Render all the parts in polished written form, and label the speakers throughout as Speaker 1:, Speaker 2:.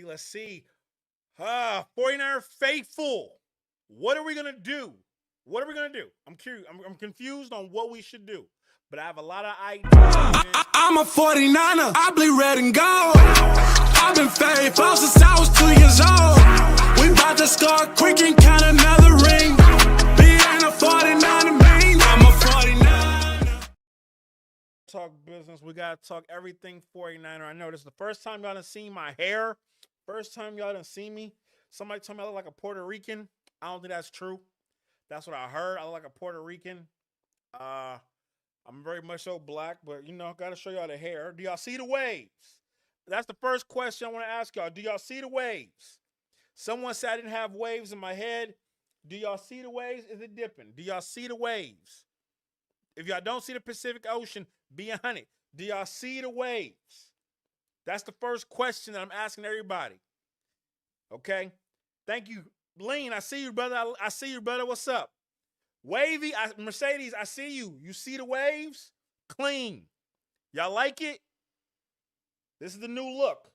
Speaker 1: Let's see. 49er faithful. What are we going to do? What are we going to do? I'm curious. I'm confused on what we should do. But I have a lot of ideas.
Speaker 2: I'm a 49er. I bleed red and gold. I've been faithful since I was 2 years old. We about to score quick and count another ring. Being a 49er mean I'm a 49er.
Speaker 1: Talk business. We got to talk everything 49er. I know this is the first time y'all done seen my hair. First time y'all done seen me. Somebody told me I look like a Puerto Rican. I don't think that's true. That's what I heard. I look like a Puerto Rican. I'm very much so black, but, got to show y'all the hair. Do y'all see the waves? That's the first question I want to ask y'all. Do y'all see the waves? Someone said I didn't have waves in my head. Do y'all see the waves? Is it dipping? Do y'all see the waves? If y'all don't see the Pacific Ocean, be on it. Do y'all see the waves? That's the first question that I'm asking everybody. Okay? Thank you. Lean, I see you, brother. I see you, brother. What's up? Wavy, Mercedes, I see you. You see the waves? Clean. Y'all like it? This is the new look.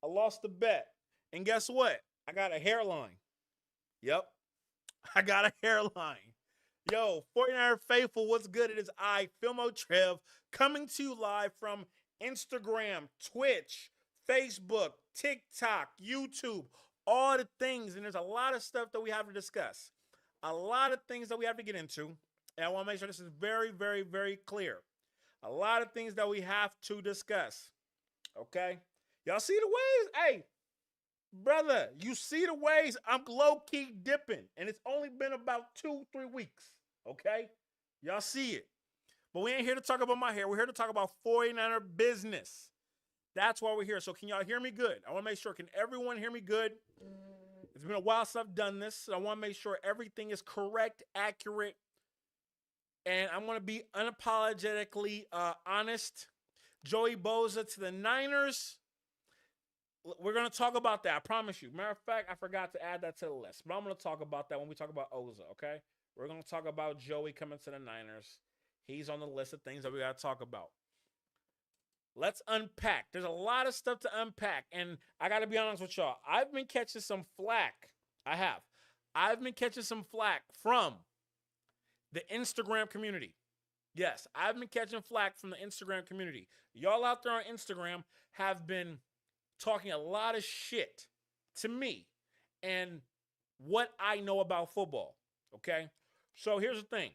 Speaker 1: I lost the bet. And guess what? I got a hairline. Yep. I got a hairline. Yo, 49er Faithful, what's good? It is I, Filmo Trev, coming to you live from Instagram, Twitch, Facebook, TikTok, YouTube, all the things. And there's a lot of stuff that we have to discuss. A lot of things that we have to get into. And I want to make sure this is very, very, very clear. A lot of things that we have to discuss. Okay? Y'all see the waves? Hey, brother, you see the waves? I'm low-key dipping. And it's only been about 2-3 weeks. Okay? Y'all see it. But we ain't here to talk about my hair. We're here to talk about 49er business. That's why we're here. So can y'all hear me good? I want to make sure. Can everyone hear me good? It's been a while since I've done this. So I want to make sure everything is correct, accurate, and I'm going to be unapologetically honest. Joey Bosa to the Niners. We're going to talk about that. I promise you. Matter of fact, I forgot to add that to the list. But I'm going to talk about that when we talk about Osa, okay? We're going to talk about Joey coming to the Niners. He's on the list of things that we got to talk about. Let's unpack. There's a lot of stuff to unpack. And I got to be honest with y'all. I've been catching some flack. I have. I've been catching some flack from the Instagram community. Yes, I've been catching flack from the Instagram community. Y'all out there on Instagram have been talking a lot of shit to me and what I know about football. Okay? So here's the thing.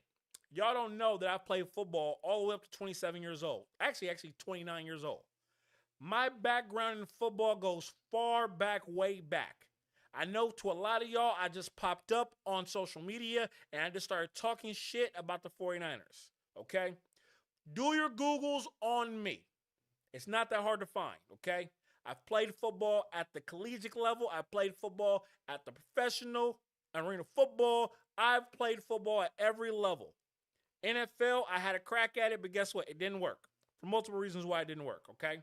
Speaker 1: Y'all don't know that I've played football all the way up to 27 years old. Actually 29 years old. My background in football goes far back, way back. I know to a lot of y'all, I just popped up on social media and I just started talking shit about the 49ers. Okay? Do your Googles on me. It's not that hard to find, okay? I've played football at the collegiate level. I've played football at the professional arena football. I've played football at every level. NFL, I had a crack at it, but guess what? It didn't work. For multiple reasons why it didn't work, okay?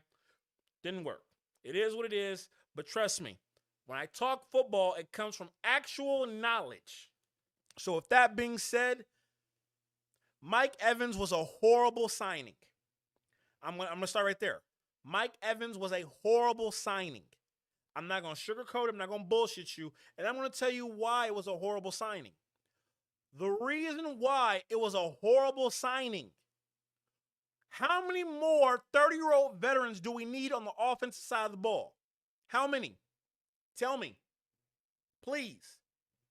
Speaker 1: Didn't work. It is what it is, but trust me, when I talk football, it comes from actual knowledge. So with that being said, Mike Evans was a horrible signing. I'm gonna start right there. Mike Evans was a horrible signing. I'm not going to sugarcoat it. I'm not going to bullshit you. And I'm going to tell you why it was a horrible signing. The reason why it was a horrible signing. How many more 30-year-old veterans do we need on the offensive side of the ball? How many? Tell me. Please.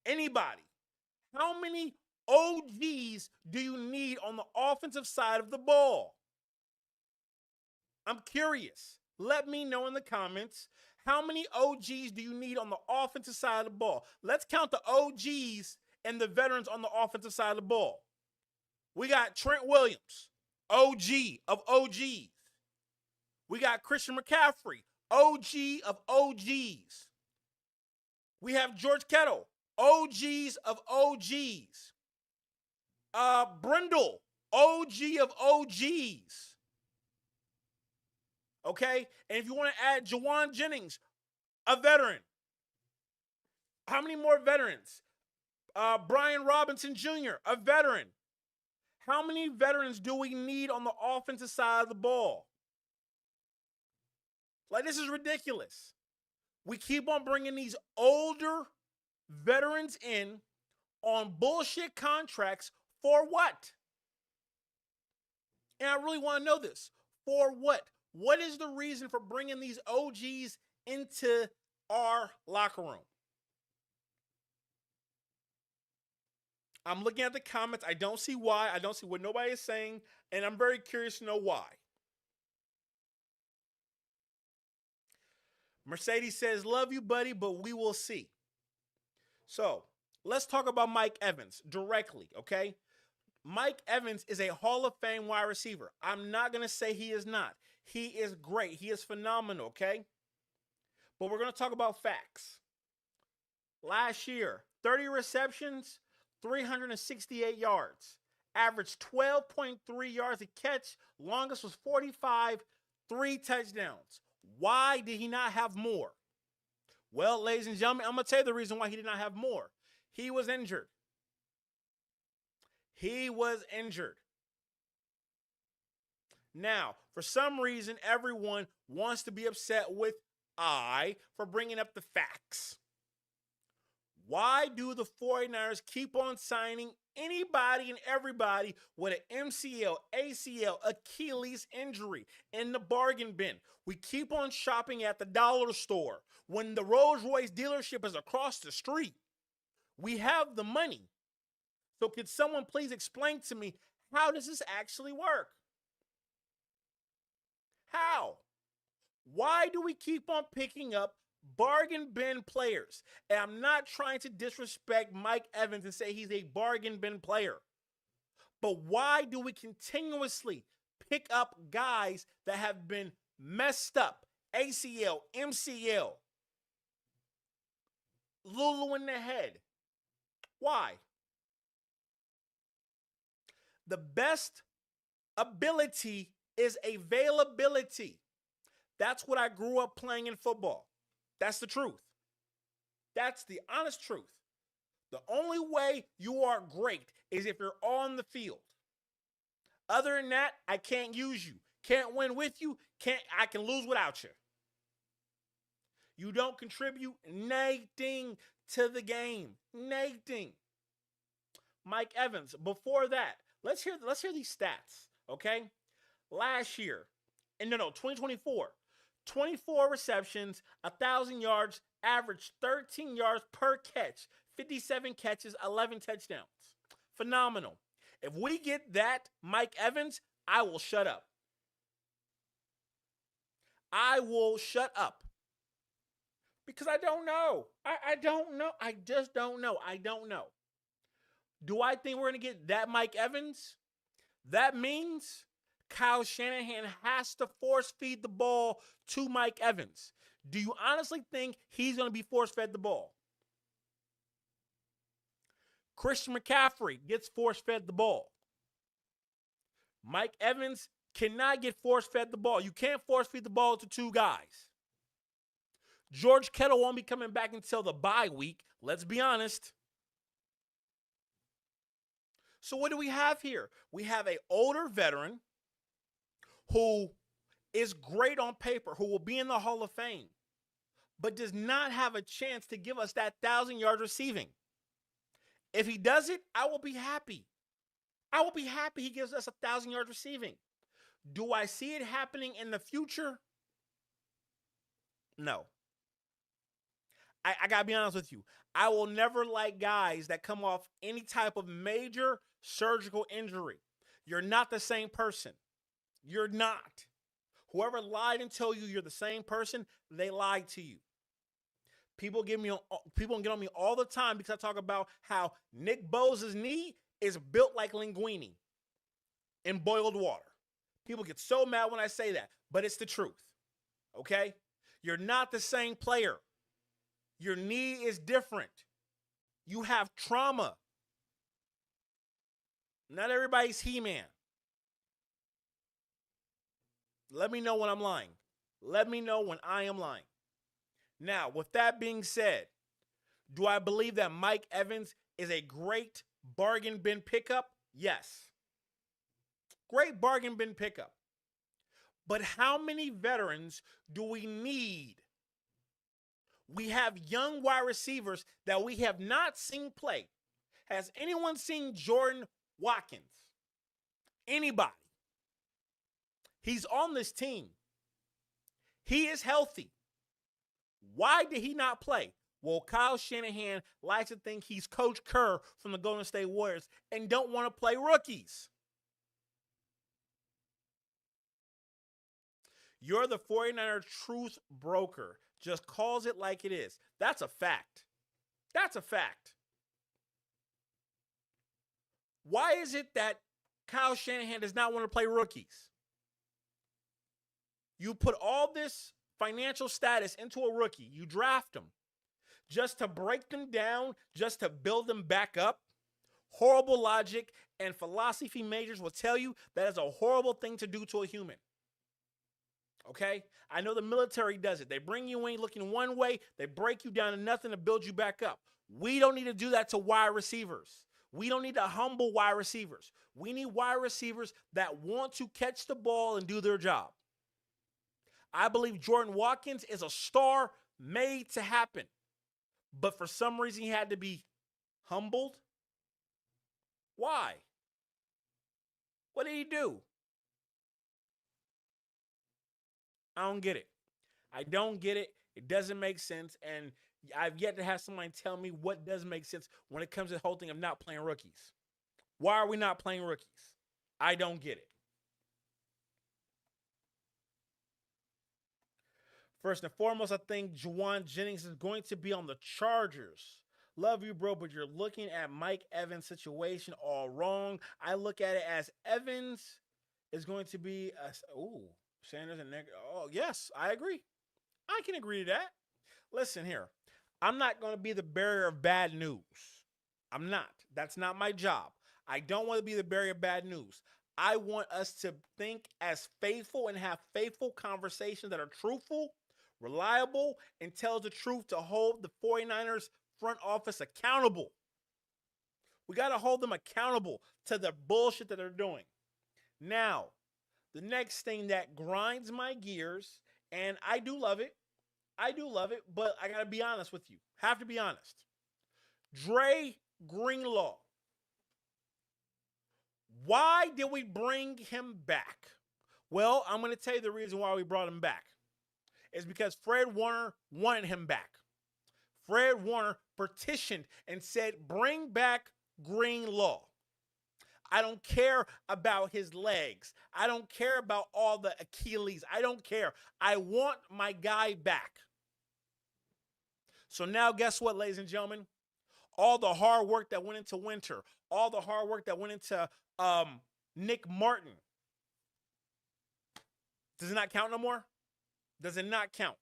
Speaker 1: Anybody. How many OGs do you need on the offensive side of the ball? I'm curious. Let me know in the comments. How many OGs do you need on the offensive side of the ball? Let's count the OGs and the veterans on the offensive side of the ball. We got Trent Williams, OG of OGs. We got Christian McCaffrey, OG of OGs. We have George Kittle, OGs of OGs. Brindle, OG of OGs. Okay? And if you want to add Jawan Jennings, a veteran. How many more veterans? Brian Robinson Jr., a veteran. How many veterans do we need on the offensive side of the ball? Like, this is ridiculous. We keep on bringing these older veterans in on bullshit contracts for what? And I really want to know this. For what? What is the reason for bringing these OGs into our locker room? I'm looking at the comments. I don't see why. I don't see what nobody is saying. And I'm very curious to know why. Mercedes says, love you, buddy, but we will see. So let's talk about Mike Evans directly, okay? Mike Evans is a Hall of Fame wide receiver. I'm not going to say he is not. He is great. He is phenomenal, okay? But we're going to talk about facts. Last year, 30 receptions, 368 yards. Averaged 12.3 yards a catch. Longest was 45, 3 touchdowns. Why did he not have more? Well, ladies and gentlemen, I'm going to tell you the reason why he did not have more. He was injured. He was injured. Now, for some reason, everyone wants to be upset with I for bringing up the facts. Why do the 49ers keep on signing anybody and everybody with an MCL, ACL, Achilles injury in the bargain bin? We keep on shopping at the dollar store when the Rolls-Royce dealership is across the street. We have the money. So could someone please explain to me, how does this actually work? How? Why do we keep on picking up bargain bin players? And I'm not trying to disrespect Mike Evans and say he's a bargain bin player. But why do we continuously pick up guys that have been messed up? ACL, MCL, Lulu in the head. Why? The best ability is availability. That's what I grew up playing in football. That's the truth. That's the honest truth. The only way you are great is if you're on the field. Other than that, I can't use you. Can't win with you. I can lose without you. You don't contribute nothing to the game. Nothing. Mike Evans, before that, let's hear these stats, okay? Last year, 2024, 24 receptions, 1,000 yards, averaged 13 yards per catch, 57 catches, 11 touchdowns. Phenomenal. If we get that, Mike Evans, I will shut up. I will shut up. Because I don't know. I don't know. I just don't know. I don't know. Do I think we're going to get that Mike Evans? That means Kyle Shanahan has to force feed the ball to Mike Evans. Do you honestly think he's going to be force fed the ball? Christian McCaffrey gets force fed the ball. Mike Evans cannot get force fed the ball. You can't force feed the ball to two guys. George Kittle won't be coming back until the bye week. Let's be honest. So what do we have here? We have an older veteran who is great on paper, who will be in the Hall of Fame, but does not have a chance to give us that 1,000 yards receiving. If he does it, I will be happy. I will be happy he gives us 1,000 yards receiving. Do I see it happening in the future? No. I got to be honest with you. I will never like guys that come off any type of major surgical injury. You're not the same person. You're not. Whoever lied and told you you're the same person, they lied to you. People get on me all the time because I talk about how Nick Bosa's knee is built like linguine in boiled water. People get so mad when I say that, but it's the truth. Okay? You're not the same player. Your knee is different. You have trauma. Not everybody's He-Man. Let me know when I'm lying. Let me know when I am lying. Now, with that being said, do I believe that Mike Evans is a great bargain bin pickup? Yes. Great bargain bin pickup. But how many veterans do we need? We have young wide receivers that we have not seen play. Has anyone seen Jordan Watkins? Anybody? He's on this team. He is healthy. Why did he not play? Well, Kyle Shanahan likes to think he's Coach Kerr from the Golden State Warriors and don't want to play rookies. You're the 49er truth broker. Just calls it like it is. That's a fact. That's a fact. Why is it that Kyle Shanahan does not want to play rookies? You put all this financial status into a rookie. You draft them just to break them down, just to build them back up. Horrible logic, and philosophy majors will tell you that is a horrible thing to do to a human. Okay? I know the military does it. They bring you in looking one way, they break you down to nothing to build you back up. We don't need to do that to wide receivers. We don't need to humble wide receivers. We need wide receivers that want to catch the ball and do their job. I believe Jordan Watkins is a star made to happen. But for some reason, he had to be humbled. Why? What did he do? I don't get it. I don't get it. It doesn't make sense. And I've yet to have somebody tell me what does make sense when it comes to the whole thing of not playing rookies. Why are we not playing rookies? I don't get it. First and foremost, I think Juwan Jennings is going to be on the Chargers. Love you, bro, but you're looking at Mike Evans' situation all wrong. I look at it as Evans is going to be Sanders and yes, I agree. I can agree to that. Listen here. I'm not going to be the bearer of bad news. I'm not. That's not my job. I don't want to be the bearer of bad news. I want us to think as faithful and have faithful conversations that are truthful, reliable, and tells the truth to hold the 49ers front office accountable. We got to hold them accountable to the bullshit that they're doing. Now, the next thing that grinds my gears, and I do love it, but I got to be honest with you. Have to be honest. Dre Greenlaw. Why did we bring him back? Well, I'm going to tell you the reason why we brought him back. It's because Fred Warner wanted him back. Fred Warner petitioned and said, bring back Greenlaw. I don't care about his legs. I don't care about all the Achilles. I don't care. I want my guy back. So now guess what, ladies and gentlemen? All the hard work that went into Winter, all the hard work that went into Nick Martin, does it not count no more? Does it not count?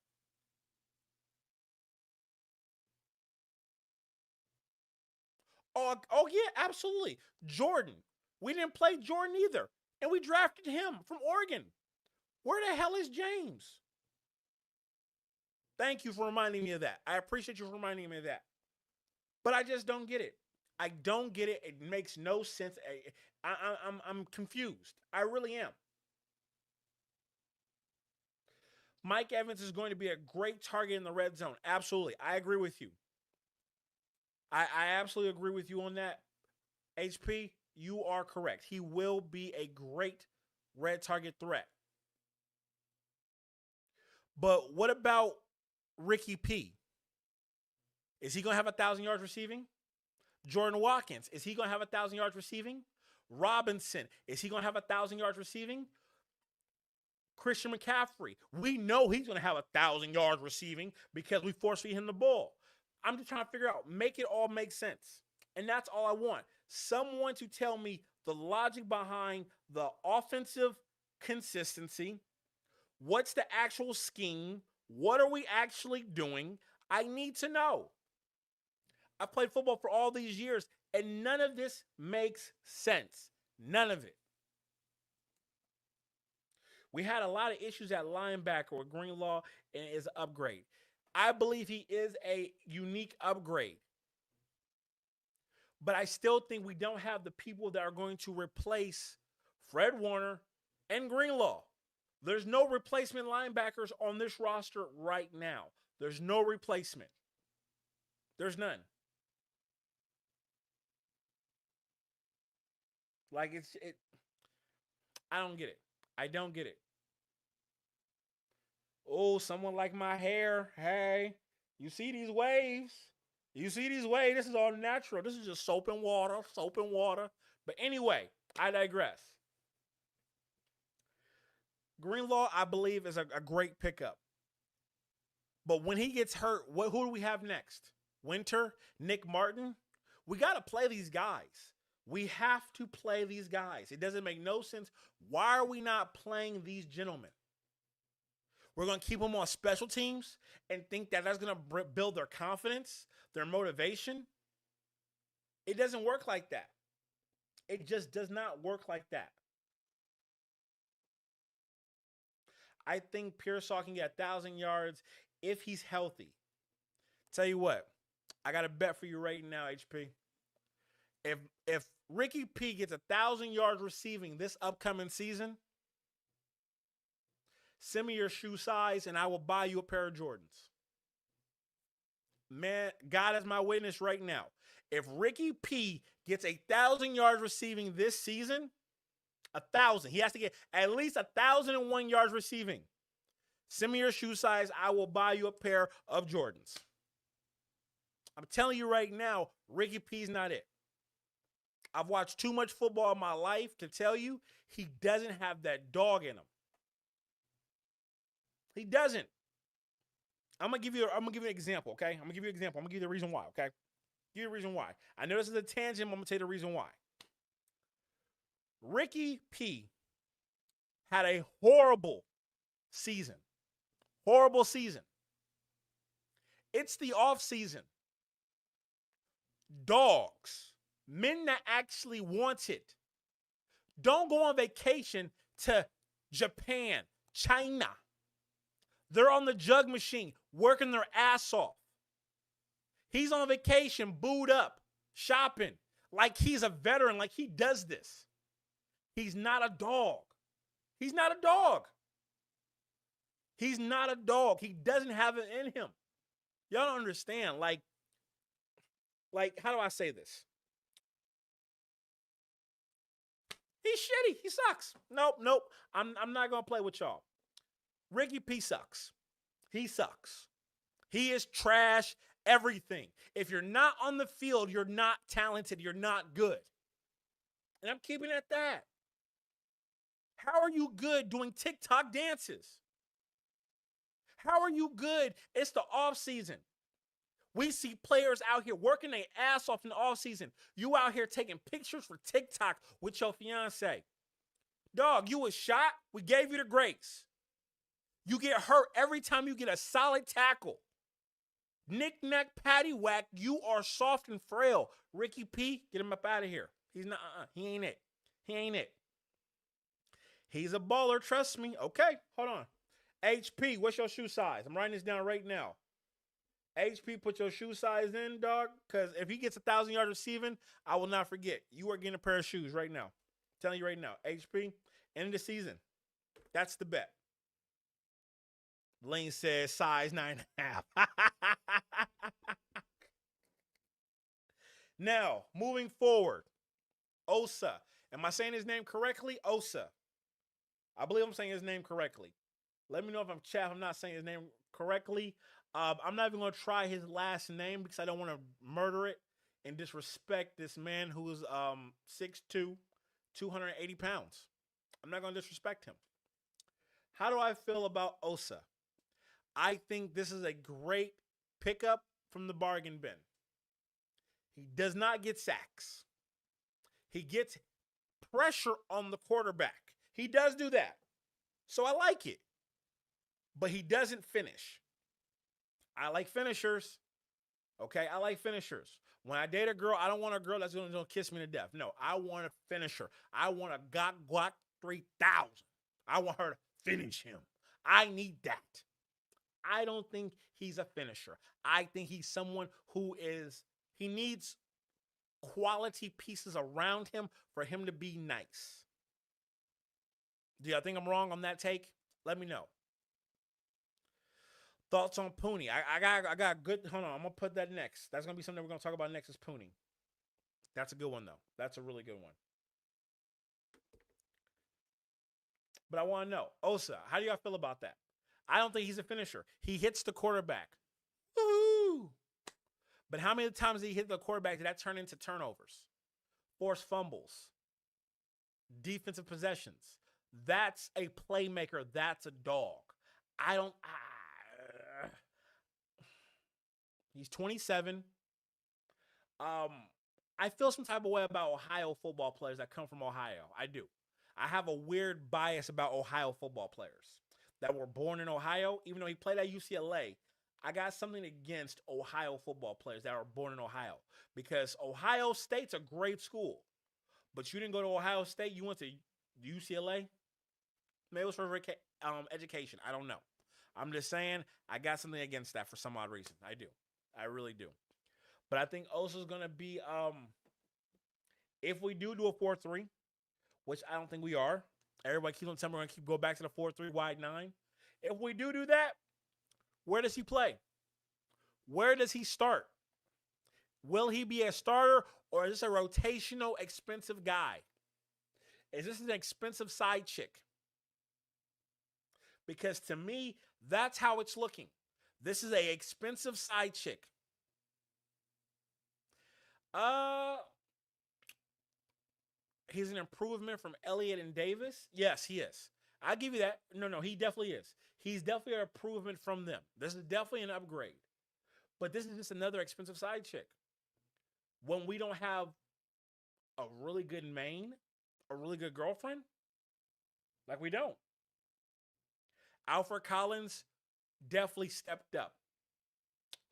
Speaker 1: Oh yeah, absolutely. Jordan. We didn't play Jordan either. And we drafted him from Oregon. Where the hell is James? Thank you for reminding me of that. I appreciate you for reminding me of that. But I just don't get it. I don't get it. It makes no sense. I'm confused. I really am. Mike Evans is going to be a great target in the red zone. Absolutely. I agree with you. I absolutely agree with you on that. HP, you are correct. He will be a great red target threat. But what about Ricky P? Is he going to have 1,000 yards receiving? Jordan Watkins, is he going to have 1,000 yards receiving? Robinson, is he going to have 1,000 yards receiving? Christian McCaffrey, we know he's going to have 1,000 yards receiving because we force feed him the ball. I'm just trying to figure out, make it all make sense. And that's all I want. Someone to tell me the logic behind the offensive consistency. What's the actual scheme? What are we actually doing? I need to know. I played football for all these years, and none of this makes sense. None of it. We had a lot of issues at linebacker with Greenlaw and his upgrade. I believe he is a unique upgrade. But I still think we don't have the people that are going to replace Fred Warner and Greenlaw. There's no replacement linebackers on this roster right now. There's no replacement. There's none. Like I don't get it. I don't get it. Oh, someone like my hair. Hey, you see these waves? You see these waves? This is all natural. This is just soap and water, soap and water. But anyway, I digress. Greenlaw, I believe, is a great pickup. But when he gets hurt, who do we have next? Winter, Nick Martin? We got to play these guys. We have to play these guys. It doesn't make no sense. Why are we not playing these gentlemen? We're going to keep them on special teams and think that that's going to build their confidence, their motivation. It doesn't work like that. It just does not work like that. I think Pearsall can get 1,000 yards if he's healthy. Tell you what, I got a bet for you right now, HP. If Ricky P gets 1,000 yards receiving this upcoming season, send me your shoe size and I will buy you a pair of Jordans. Man, God is my witness right now. If Ricky P gets 1,000 yards receiving this season, 1,000. He has to get at least 1,001 yards receiving. Send me your shoe size. I will buy you a pair of Jordans. I'm telling you right now, Ricky P's not it. I've watched too much football in my life to tell you he doesn't have that dog in him. He doesn't. I'm gonna give you an example, okay? I'm gonna give you the reason why, okay? Give you the reason why. I know this is a tangent, but I'm gonna tell you the reason why. Ricky P had a horrible season. Horrible season. It's the offseason. Dogs, men that actually want it, don't go on vacation to Japan, China. They're on the jug machine, working their ass off. He's on vacation, booed up, shopping, like he's a veteran, like he does this. He's not a dog. He's not a dog. He's not a dog. He doesn't have it in him. Y'all don't understand. Like, how do I say this? He's shitty. He sucks. Nope. I'm not going to play with y'all. Ricky P sucks. He sucks. He is trash, everything. If you're not on the field, you're not talented. You're not good. And I'm keeping it at that. How are you good doing TikTok dances? How are you good? It's the offseason. We see players out here working their ass off in the offseason. You out here taking pictures for TikTok with your fiance. Dog, you was shot. We gave you the grace. You get hurt every time you get a solid tackle. Knick-knack, paddywhack, you are soft and frail. Ricky P, get him up out of here. He's not, he ain't it. He ain't it. He's a baller, trust me. Okay, hold on. HP, what's your shoe size? I'm writing this down right now. HP, put your shoe size in, dog, because if he gets 1,000 yards receiving, I will not forget. You are getting a pair of shoes right now. I'm telling you right now. HP, end of the season. That's the bet. Lane says size 9.5. Now, moving forward, Osa. Am I saying his name correctly? Osa. I believe I'm saying his name correctly. Let me know if I'm not saying his name correctly. I'm not even going to try his last name because I don't want to murder it and disrespect this man who is 6'2", 280 pounds. I'm not going to disrespect him. How do I feel about Osa? I think this is a great pickup from the bargain bin. He does not get sacks. He gets pressure on the quarterback. He does do that. So I like it. But he doesn't finish. I like finishers. Okay, I like finishers. When I date a girl, I don't want a girl that's going to kiss me to death. No, I want a finisher. I want a Glock 3000. I want her to finish him. I need that. I don't think he's a finisher. I think he's someone he needs quality pieces around him for him to be nice. Do y'all think I'm wrong on that take? Let me know. Thoughts on Pooney? I got good. Hold on, I'm gonna put that next. That's gonna be something we're gonna talk about next. Is Pooney? That's a good one though. That's a really good one. But I want to know, Osa, how do y'all feel about that? I don't think he's a finisher. He hits the quarterback. Woo! But how many times did he hit the quarterback did that turn into turnovers, forced fumbles, defensive possessions? That's a playmaker. That's a dog. I don't. He's 27. I feel some type of way about Ohio football players that come from Ohio. I do. I have a weird bias about Ohio football players that were born in Ohio. Even though he played at UCLA, I got something against Ohio football players that were born in Ohio because Ohio State's a great school, but you didn't go to Ohio State. You went to UCLA. Maybe it was for education. I don't know. I'm just saying I got something against that for some odd reason. I do. I really do. But I think Osa's going to be, if we do a 4-3, which I don't think we are. Everybody keeps on telling me we're going to go back to the 4-3 wide 9. If we do that, where does he play? Where does he start? Will he be a starter or is this a rotational expensive guy? Is this an expensive side chick? Because to me, that's how it's looking. This is a expensive side chick. He's an improvement from Elliott and Davis. Yes, he is. I'll give you that. No, he definitely is. He's definitely an improvement from them. This is definitely an upgrade. But this is just another expensive side chick. When we don't have a really good main, a really good girlfriend, like we don't. Alfred Collins definitely stepped up.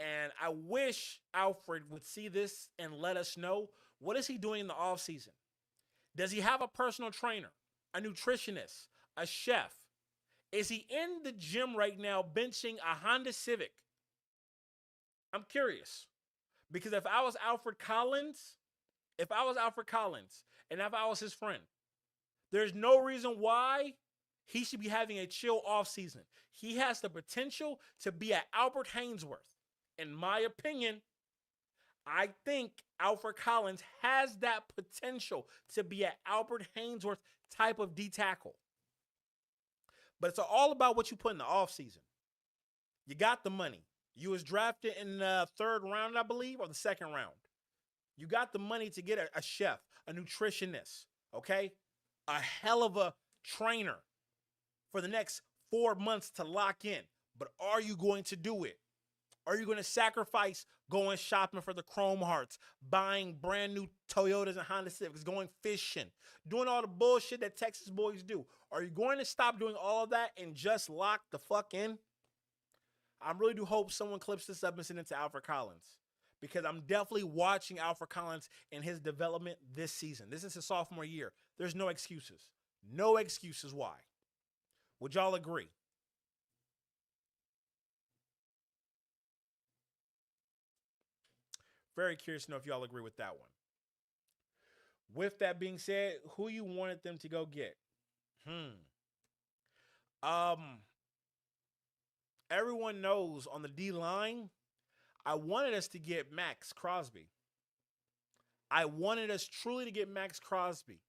Speaker 1: And I wish Alfred would see this and let us know, what is he doing in the offseason? Does he have a personal trainer, a nutritionist, a chef? Is he in the gym right now benching a Honda Civic? I'm curious. Because if I was Alfred Collins, and if I was his friend, there's no reason why he should be having a chill offseason. He has the potential to be at Albert Haynesworth. In my opinion, I think Alfred Collins has that potential to be an Albert Haynesworth type of D tackle. But it's all about what you put in the offseason. You got the money. You was drafted in the 3rd round, I believe, or the 2nd round. You got the money to get a chef, a nutritionist, okay? A hell of a trainer for the next 4 months to lock in. But are you going to do it? Are you going to sacrifice going shopping for the Chrome Hearts, buying brand new Toyotas and Honda Civics, going fishing, doing all the bullshit that Texas boys do? Are you going to stop doing all of that and just lock the fuck in? I really do hope someone clips this up and send it to Alfred Collins, because I'm definitely watching Alfred Collins in his development this season. This is his sophomore year. There's no excuses. No excuses why. Would y'all agree? Very curious to know if y'all agree with that one. With that being said, who you wanted them to go get? Everyone knows on the D-line, I wanted us to get Max Crosby. I wanted us truly to get Max Crosby.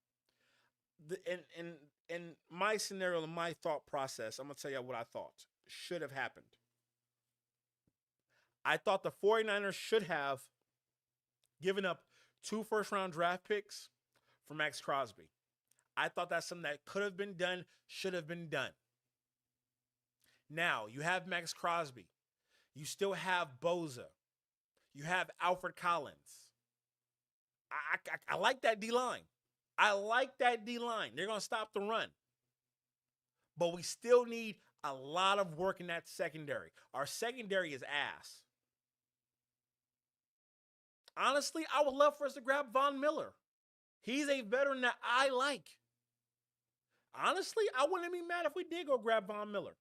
Speaker 1: In my scenario, in my thought process, I'm going to tell you what I thought should have happened. I thought the 49ers should have given up 2 first-round draft picks for Max Crosby. I thought that's something that could have been done, should have been done. Now, you have Max Crosby. You still have Bosa. You have Alfred Collins. I like that D-line. I like that D-line. They're going to stop the run. But we still need a lot of work in that secondary. Our secondary is ass. Honestly, I would love for us to grab Von Miller. He's a veteran that I like. Honestly, I wouldn't be mad if we did go grab Von Miller.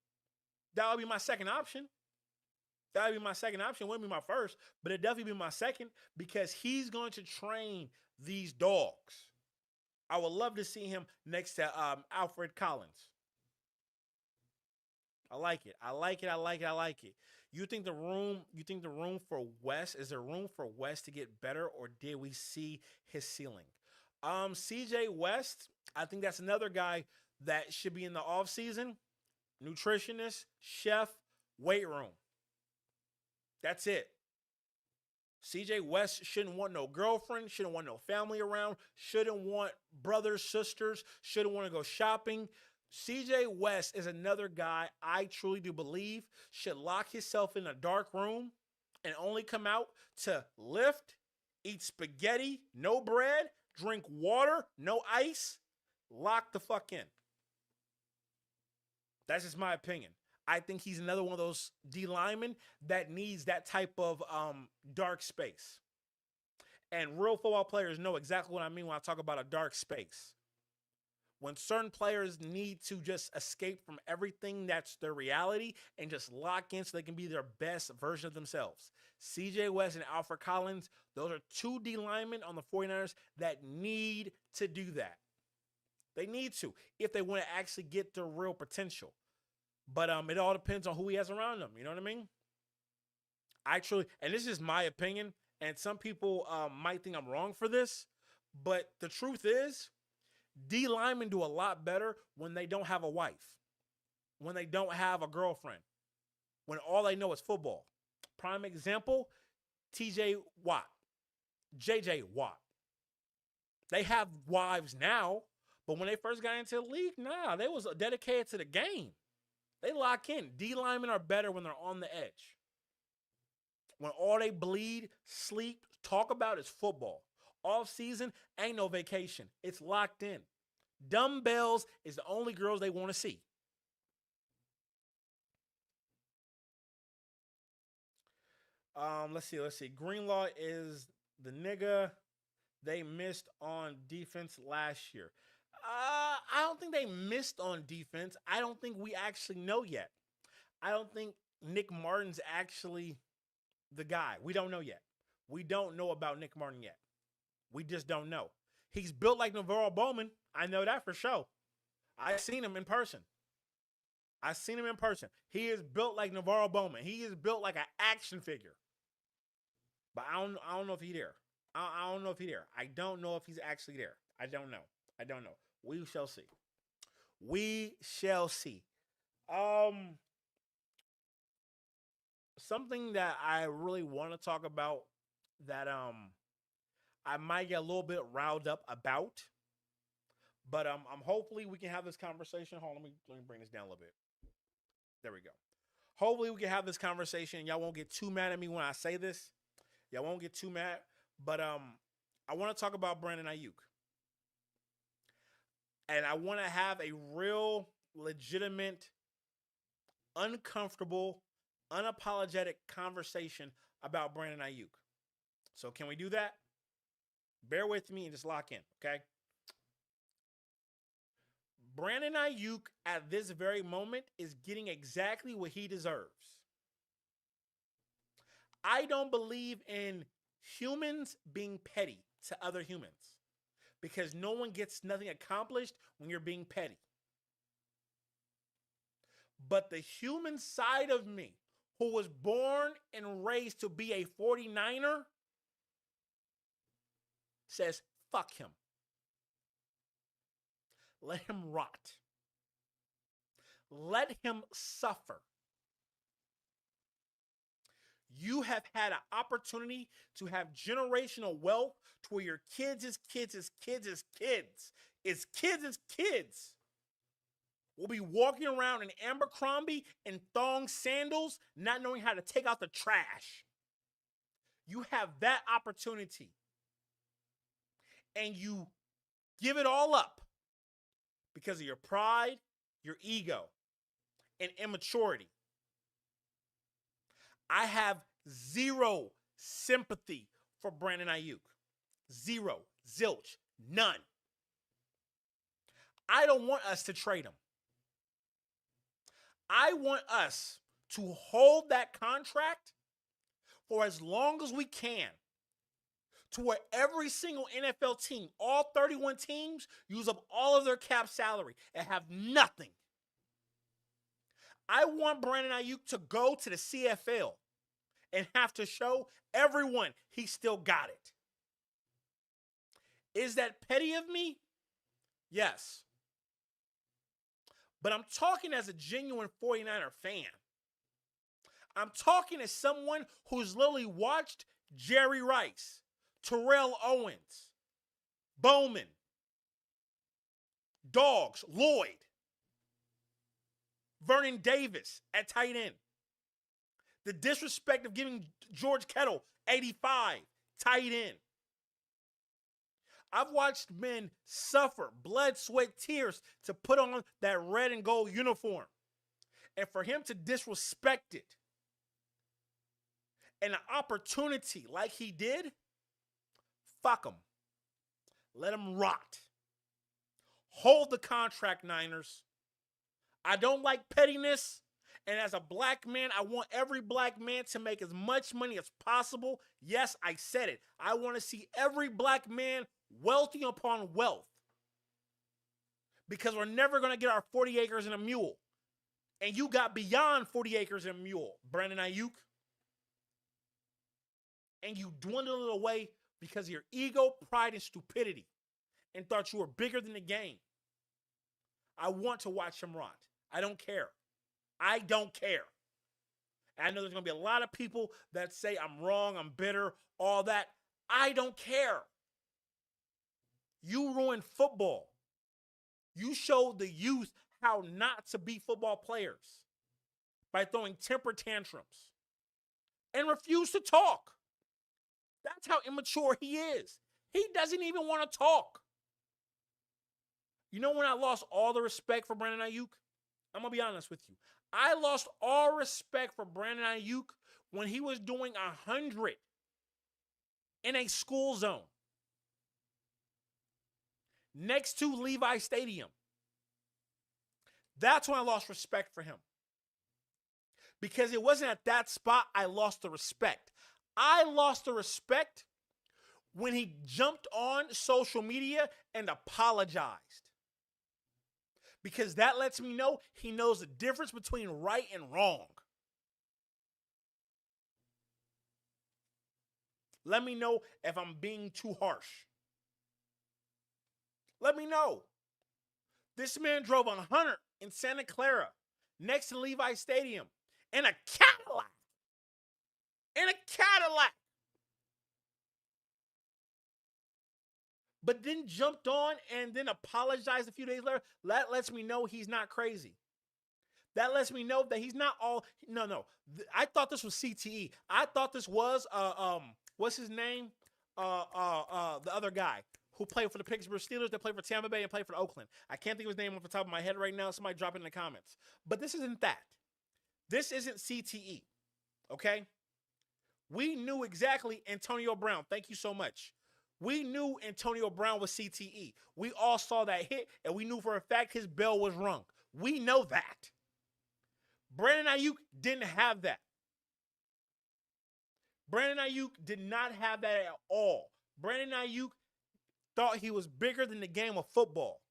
Speaker 1: That would be my second option. That would be my second option. It wouldn't be my first, but it'd definitely be my second, because he's going to train these dogs. I would love to see him next to Alfred Collins. I like it. I like it. I like it. I like it. You think the room for West, is there room for West to get better, or did we see his ceiling? CJ West, I think that's another guy that should be in the offseason. Nutritionist, chef, weight room. That's it. CJ West shouldn't want no girlfriend, shouldn't want no family around, shouldn't want brothers, sisters, shouldn't want to go shopping. CJ West is another guy I truly do believe should lock himself in a dark room and only come out to lift, eat spaghetti, no bread, drink water, no ice, lock the fuck in. That's just my opinion. I think he's another one of those D linemen that needs that type of dark space. And real football players know exactly what I mean when I talk about a dark space. When certain players need to just escape from everything that's their reality and just lock in so they can be their best version of themselves. CJ West and Alfred Collins, those are two D linemen on the 49ers that need to do that. They need to if they want to actually get their real potential. But it all depends on who he has around him. You know what I mean? And this is my opinion, and some people might think I'm wrong for this, but the truth is, D linemen do a lot better when they don't have a wife, when they don't have a girlfriend, when all they know is football. Prime example, TJ Watt, JJ Watt. They have wives now, but when they first got into the league, nah, they was dedicated to the game. They lock in. D linemen are better when they're on the edge. When all they bleed, sleep, talk about is football. Off season ain't no vacation. It's locked in. Dumbbells is the only girls they want to see. Let's see. Greenlaw is the nigga they missed on defense last year. I don't think they missed on defense. I don't think we actually know yet. I don't think Nick Martin's actually the guy. We don't know yet. We don't know about Nick Martin yet. We just don't know. He's built like Navarro Bowman. I know that for sure. I've seen him in person. He is built like Navarro Bowman. He is built like an action figure. But I don't know if he's there. I don't know if he's there. I don't know if he's actually there. I don't know. We shall see. Something that I really want to talk about that I might get a little bit riled up about, but I'm hopefully we can have this conversation. Hold on, let me bring this down a little bit. There we go. Hopefully we can have this conversation. Y'all won't get too mad at me when I say this. Y'all won't get too mad, but I want to talk about Brandon Aiyuk. And I want to have a real, legitimate, uncomfortable, unapologetic conversation about Brandon Aiyuk. So can we do that? Bear with me and just lock in, okay? Brandon Aiyuk at this very moment is getting exactly what he deserves. I don't believe in humans being petty to other humans because no one gets nothing accomplished when you're being petty. But the human side of me, who was born and raised to be a 49er, says, fuck him. Let him rot. Let him suffer. You have had an opportunity to have generational wealth to where your kids' will be walking around in Abercrombie and thong sandals, not knowing how to take out the trash. You have that opportunity. And you give it all up because of your pride, your ego, and immaturity. I have zero sympathy for Brandon Aiyuk. Zero. Zilch. None. I don't want us to trade him. I want us to hold that contract for as long as we can, to where every single NFL team, all 31 teams, use up all of their cap salary and have nothing. I want Brandon Aiyuk to go to the CFL and have to show everyone he still got it. Is that petty of me? Yes. But I'm talking as a genuine 49er fan. I'm talking as someone who's literally watched Jerry Rice, Terrell Owens, Bowman, Dogs, Lloyd, Vernon Davis at tight end. The disrespect of giving George Kittle 85 tight end. I've watched men suffer blood, sweat, tears to put on that red and gold uniform. And for him to disrespect it and an opportunity like he did, fuck him. Let him rot. Hold the contract, Niners. I don't like pettiness. And as a black man, I want every black man to make as much money as possible. Yes, I said it. I want to see every black man wealthy upon wealth. Because we're never going to get our 40 acres and a mule. And you got beyond 40 acres and a mule, Brandon Aiyuk. And you dwindled it away because of your ego, pride, and stupidity. And thought you were bigger than the game. I want to watch him rot. I don't care. I don't care. And I know there's going to be a lot of people that say I'm wrong, I'm bitter, all that. I don't care. You ruined football. You showed the youth how not to be football players by throwing temper tantrums and refuse to talk. That's how immature he is. He doesn't even want to talk. You know when I lost all the respect for Brandon Aiyuk? I'm going to be honest with you. I lost all respect for Brandon Aiyuk when he was doing 100 in a school zone next to Levi Stadium. That's when I lost respect for him. Because it wasn't at that spot I lost the respect. I lost the respect when he jumped on social media and apologized. Because that lets me know he knows the difference between right and wrong. Let me know if I'm being too harsh. Let me know. This man drove 100 in Santa Clara next to Levi Stadium in a Cadillac. In a Cadillac. But then jumped on and then apologized a few days later. That lets me know he's not crazy. That lets me know that he's not all. No. I thought this was CTE. I thought this was what's his name? The other guy who played for the Pittsburgh Steelers, that played for Tampa Bay and played for Oakland. I can't think of his name off the top of my head right now. Somebody drop it in the comments. But this isn't that. This isn't CTE. Okay? We knew exactly Antonio Brown. Thank you so much. We knew Antonio Brown was CTE. We all saw that hit, and we knew for a fact his bell was rung. We know that. Brandon Aiyuk didn't have that. Brandon Aiyuk did not have that at all. Brandon Aiyuk thought he was bigger than the game of football.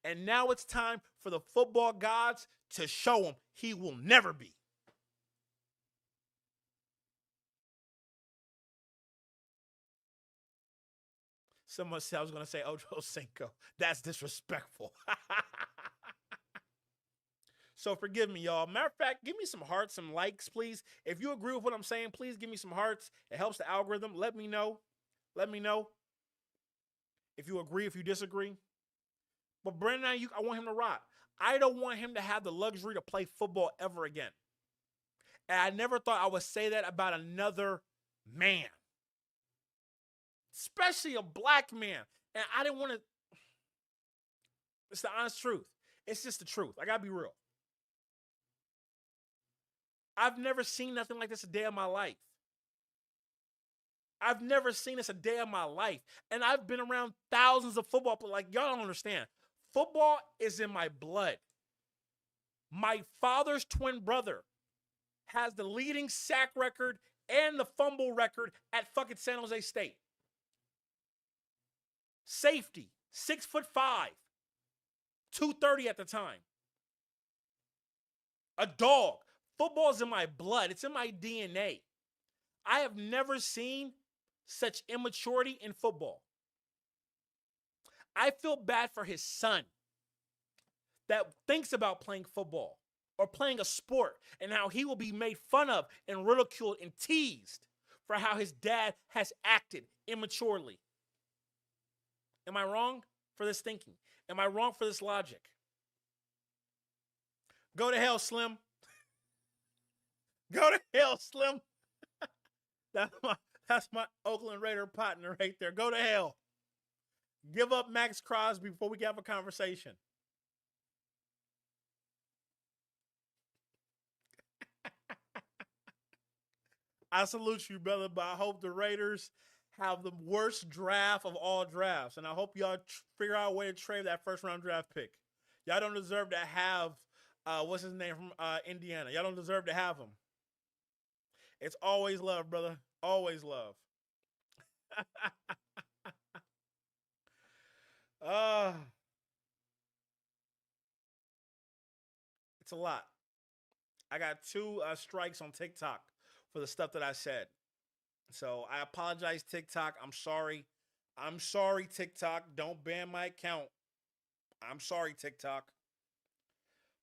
Speaker 1: And now it's time for the football gods to show him he will never be. Someone said I was going to say Ocho Cinco. That's disrespectful. So forgive me, y'all. Matter of fact, give me some hearts, some likes, please. If you agree with what I'm saying, please give me some hearts. It helps the algorithm. Let me know. Let me know if you agree, if you disagree. But Brandon Aiyuk, I want him to rot. I don't want him to have the luxury to play football ever again. And I never thought I would say that about another man. Especially a black man. And I didn't want to. It's the honest truth. It's just the truth. I got to be real. I've never seen nothing like this a day of my life. I've never seen this a day of my life. And I've been around thousands of football players. Like, y'all don't understand. Football is in my blood. My father's twin brother has the leading sack record and the fumble record at fucking San Jose State. Safety, 6'5", 230 at the time. A dog. Football's in my blood. It's in my DNA. I have never seen such immaturity in football. I feel bad for his son that thinks about playing football or playing a sport and how he will be made fun of and ridiculed and teased for how his dad has acted immaturely. Am I wrong for this thinking? Am I wrong for this logic? Go to hell, Slim. Go to hell, Slim. That's my Oakland Raider partner right there. Go to hell. Give up Max Crosby before we can have a conversation. I salute you, brother, but I hope the Raiders have the worst draft of all drafts, and I hope y'all figure out a way to trade that first-round draft pick. Y'all don't deserve to have, what's his name from Indiana. Y'all don't deserve to have him. It's always love, brother. Always love. It's a lot. I got 2 strikes on TikTok for the stuff that I said. So I apologize, TikTok. I'm sorry. I'm sorry, TikTok. Don't ban my account. I'm sorry, TikTok.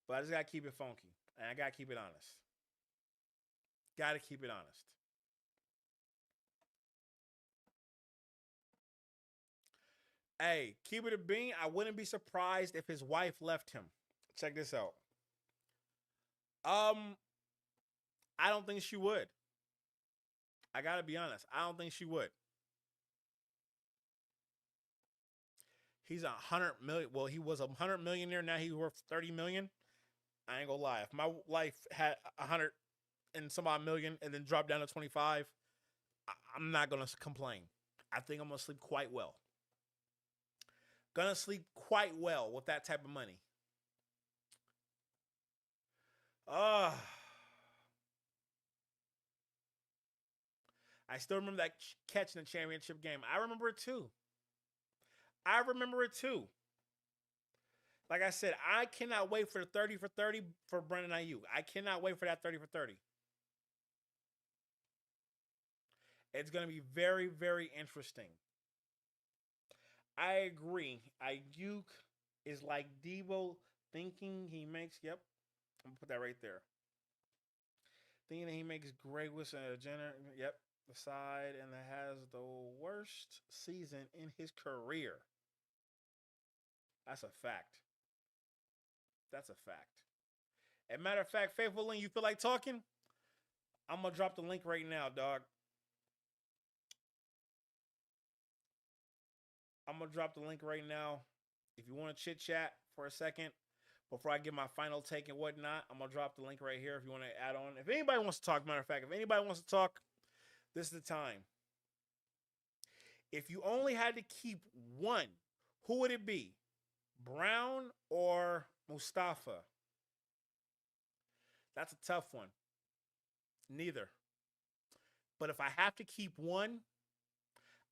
Speaker 1: But I just got to keep it funky. And I got to keep it honest. Got to keep it honest. Hey, keep it a bean. I wouldn't be surprised if his wife left him. Check this out. I don't think she would. I gotta be honest. I don't think she would. He's 100 million. Well, he was 100 millionaire. Now he's worth 30 million. I ain't gonna lie. If my life had 100 and some odd million and then dropped down to 25, I'm not gonna complain. I think I'm gonna sleep quite well. Gonna sleep quite well with that type of money. I still remember that catch in the championship game. I remember it too. Like I said, I cannot wait for the 30 for 30 for Brandon Aiyuk. I cannot wait for that 30 for 30. It's going to be very, very interesting. I agree. Aiyuk is like Debo thinking he makes, yep. I'm going to put that right there. Thinking that he makes great with Jenner, yep. The side and that has the worst season in his career. That's a fact. That's a fact. As a matter of fact, Faithful Lynn, you feel like talking? I'm going to drop the link right now, dog. I'm going to drop the link right now. If you want to chit chat for a second before I give my final take and whatnot, I'm going to drop the link right here if you want to add on. If anybody wants to talk, matter of fact, if anybody wants to talk, this is the time. If you only had to keep one, who would it be? Brown or Mustafa? That's a tough one. Neither. But if I have to keep one,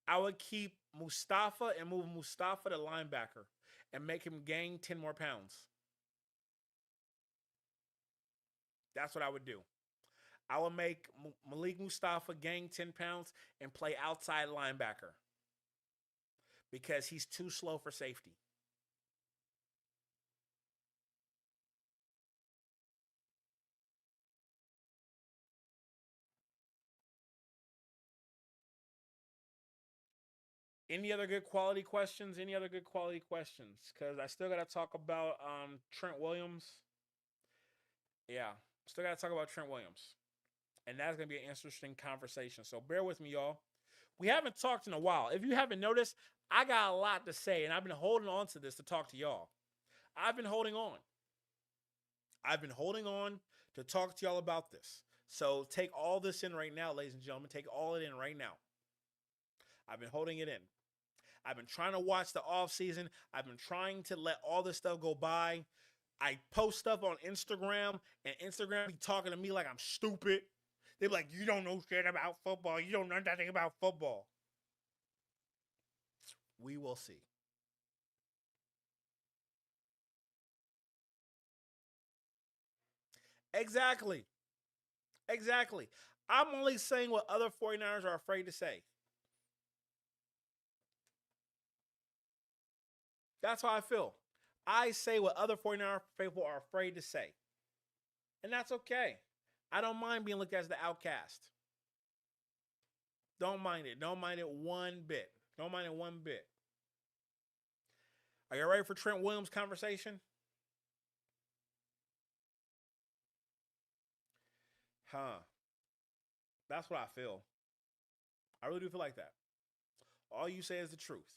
Speaker 1: I would keep Mustafa and move Mustafa to linebacker and make him gain 10 more pounds. That's what I would do. I would make Malik Mustafa gain 10 pounds and play outside linebacker because he's too slow for safety. Any other good quality questions? Because I still got to talk about Trent Williams. Yeah, still got to talk about Trent Williams. And that's going to be an interesting conversation. So bear with me, y'all. We haven't talked in a while. If you haven't noticed, I got a lot to say, and I've been holding on to this to talk to y'all. I've been holding on to talk to y'all about this. So take all this in right now, ladies and gentlemen. Take all it in right now. I've been holding it in. I've been trying to watch the offseason. I've been trying to let all this stuff go by. I post stuff on Instagram, and Instagram be talking to me like I'm stupid. They're like, you don't know shit about football. You don't know nothing about football. We will see. Exactly. Exactly. I'm only saying what other 49ers are afraid to say. That's how I feel. I say what other 49er people are afraid to say. And that's okay. I don't mind being looked at as the outcast. Don't mind it. Don't mind it one bit. Don't mind it one bit. Are you ready for Trent Williams conversation? Huh. That's what I feel. I really do feel like that. All you say is the truth.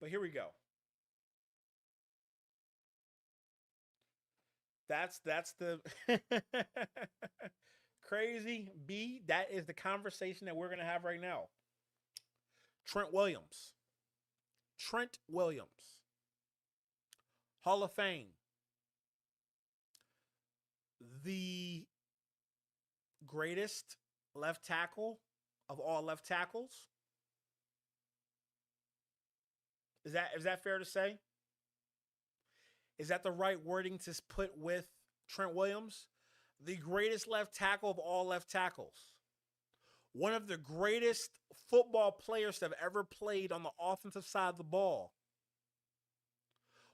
Speaker 1: But here we go. That's the crazy B. That is the conversation that we're gonna have right now. Trent Williams. Trent Williams. Hall of Fame. The greatest left tackle of all left tackles. Is that fair to say? Is that the right wording to put with Trent Williams? The greatest left tackle of all left tackles. One of the greatest football players that have ever played on the offensive side of the ball.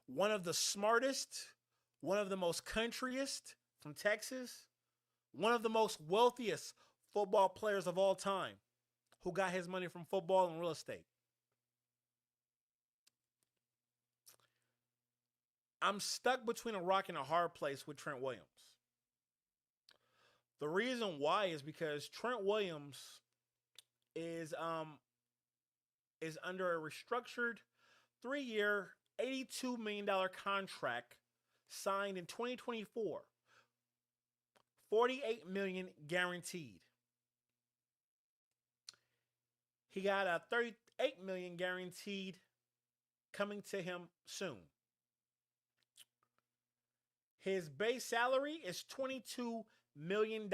Speaker 1: One of the smartest, one of the most countryest from Texas, one of the most wealthiest football players of all time who got his money from football and real estate. I'm stuck between a rock and a hard place with Trent Williams. The reason why is because Trent Williams is under a restructured 3-year, $82 million contract signed in 2024. $48 million guaranteed. He got a $38 million guaranteed coming to him soon. His base salary is $22 million.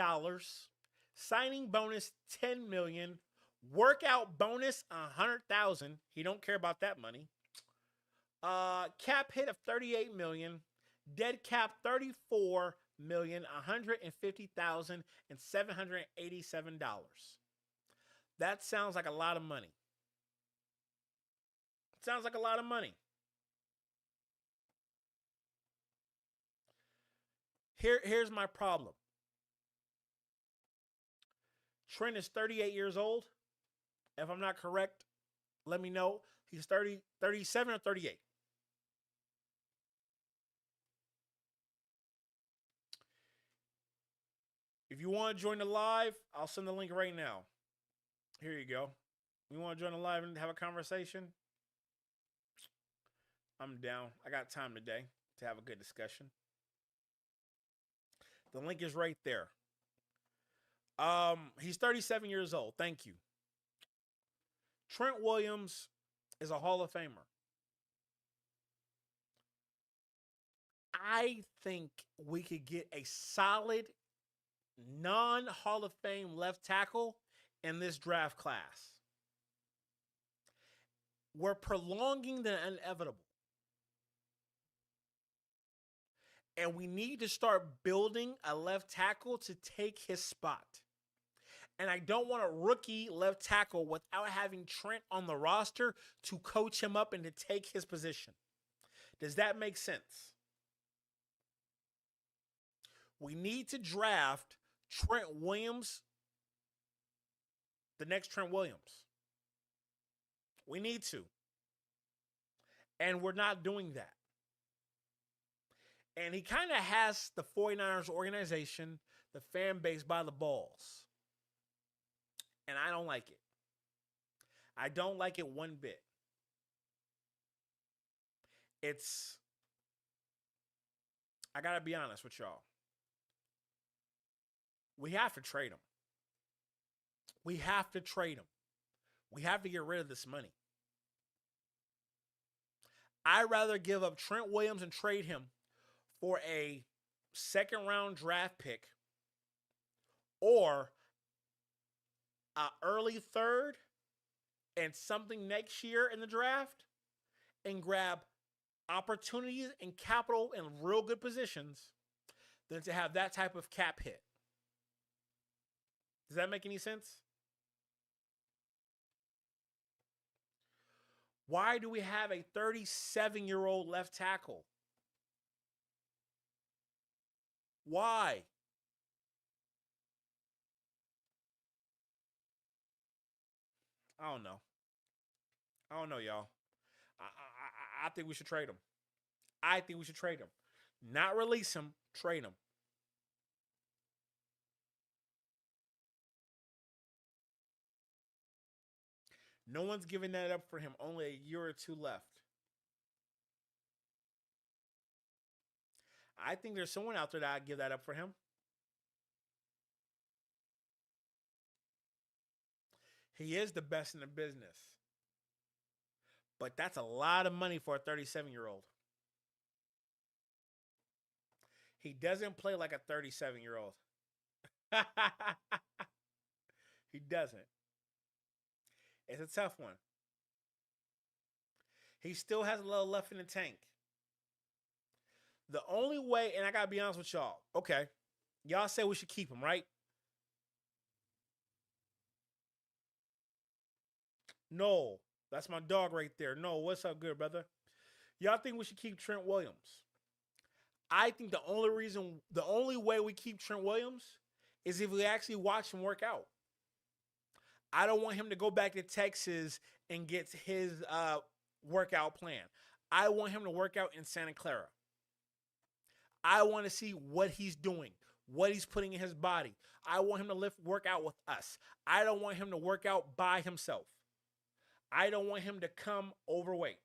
Speaker 1: Signing bonus $10 million. Workout bonus $100,000. He don't care about that money. Cap hit of $38 million. Dead cap $34,150,787. That sounds like a lot of money. Sounds like a lot of money. Here's my problem. Trent is 38 years old. If I'm not correct, let me know. He's 37 or 38. If you want to join the live, I'll send the link right now. Here you go. You want to join the live and have a conversation? I'm down. I got time today to have a good discussion. The link is right there. He's 37 years old. Thank you. Trent Williams is a Hall of Famer. I think we could get a solid non-Hall of Fame left tackle in this draft class. We're prolonging the inevitable. And we need to start building a left tackle to take his spot. And I don't want a rookie left tackle without having Trent on the roster to coach him up and to take his position. Does that make sense? We need to draft Trent Williams, the next Trent Williams. We need to. And we're not doing that. And he kind of has the 49ers organization, the fan base by the balls. And I don't like it. I don't like it one bit. I got to be honest with y'all. We have to trade him. We have to trade him. We have to get rid of this money. I'd rather give up Trent Williams and trade him for a second-round draft pick or an early third and something next year in the draft and grab opportunities and capital in real good positions than to have that type of cap hit. Does that make any sense? Why do we have a 37-year-old left tackle? Why? I don't know. I don't know, y'all. I think we should trade him. I think we should trade him. Not release him, trade him. No one's giving that up for him. Only a year or two left. I think there's someone out there that I'd give that up for him. He is the best in the business. But that's a lot of money for a 37-year-old. He doesn't play like a 37-year-old. He doesn't. It's a tough one. He still has a little left in the tank. The only way, and I got to be honest with y'all. Okay. Y'all say we should keep him, right? No. That's my dog right there. No, what's up, good brother? Y'all think we should keep Trent Williams? I think the only way we keep Trent Williams is if we actually watch him work out. I don't want him to go back to Texas and get his workout plan. I want him to work out in Santa Clara. I want to see what he's doing, what he's putting in his body. I want him to work out with us. I don't want him to work out by himself. I don't want him to come overweight.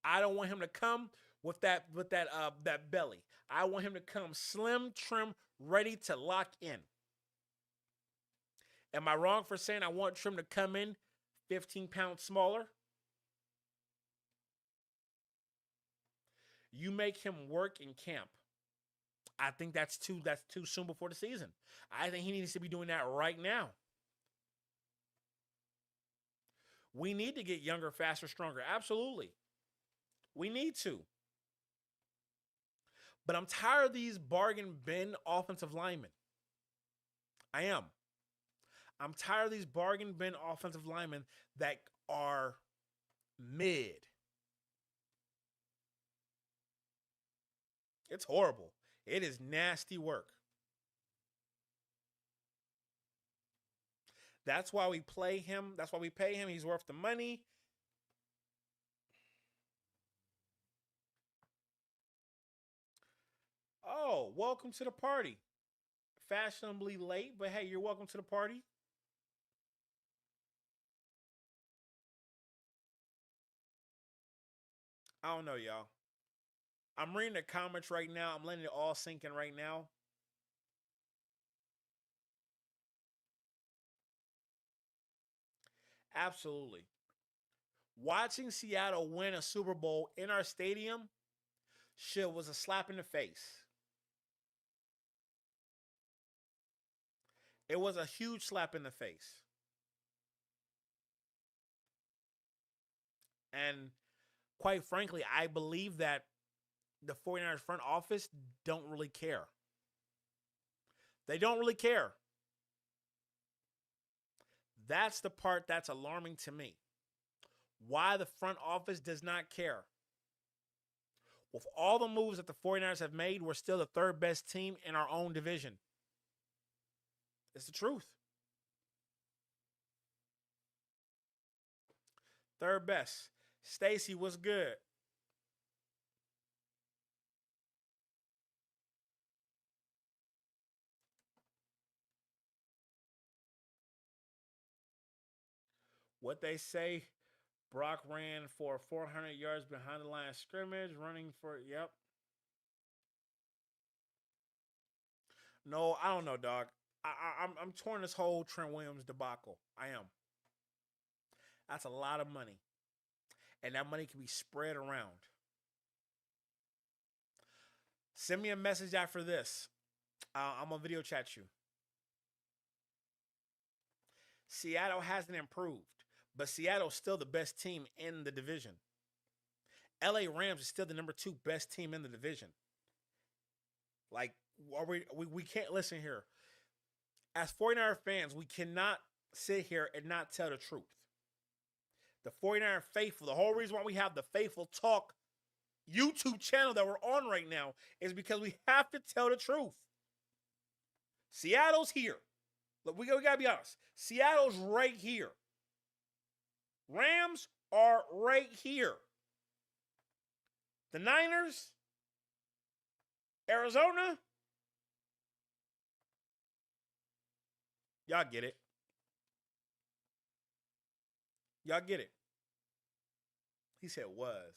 Speaker 1: I don't want him to come with that belly. I want him to come slim, trim, ready to lock in. Am I wrong for saying I want Trim to come in 15 pounds smaller? You make him work in camp. I think that's too soon before the season. I think he needs to be doing that right now. We need to get younger, faster, stronger. Absolutely. We need to. But I'm tired of these bargain bin offensive linemen. I am. I'm tired of these bargain bin offensive linemen that are mid. It's horrible. It is nasty work. That's why we play him. That's why we pay him. He's worth the money. Oh, welcome to the party. Fashionably late, but hey, you're welcome to the party. I don't know, y'all. I'm reading the comments right now. I'm letting it all sink in right now. Absolutely. Watching Seattle win a Super Bowl in our stadium was a slap in the face. It was a huge slap in the face. And quite frankly, I believe that the 49ers front office don't really care. They don't really care. That's the part that's alarming to me. Why the front office does not care. With all the moves that the 49ers have made, we're still the third best team in our own division. It's the truth. Third best. Stacy, what's good? What they say, Brock ran for 400 yards behind the line of scrimmage, running for, yep. No, I don't know, dog. I'm torn this whole Trent Williams debacle. I am. That's a lot of money. And that money can be spread around. Send me a message after this. I'm going to video chat you. Seattle hasn't improved, but Seattle's still the best team in the division. LA Rams is still the number 2 best team in the division. Like, we can't listen here. As 49er fans, we cannot sit here and not tell the truth. The 49er faithful, the whole reason why we have the Faithful Talk YouTube channel that we're on right now is because we have to tell the truth. Seattle's here. Look, we gotta be honest. Seattle's right here. Rams are right here. The Niners, Arizona, y'all get it. Y'all get it. He said was.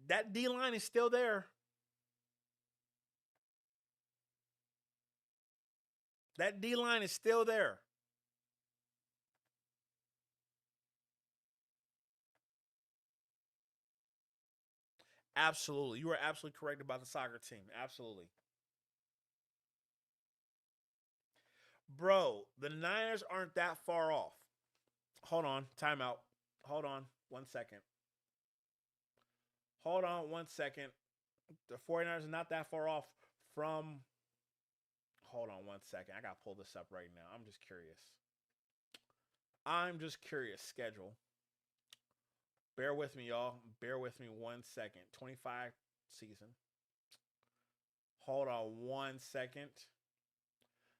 Speaker 1: That D-line is still there. That D-line is still there. Absolutely. You are absolutely correct about the soccer team. Absolutely. Bro, the Niners aren't that far off. Hold on. Timeout. Hold on 1 second. Hold on 1 second. The 49ers are not that far off from... Hold on 1 second. I got to pull this up right now. I'm just curious. Schedule. Bear with me, y'all. Bear with me 1 second. 25 season. Hold on 1 second.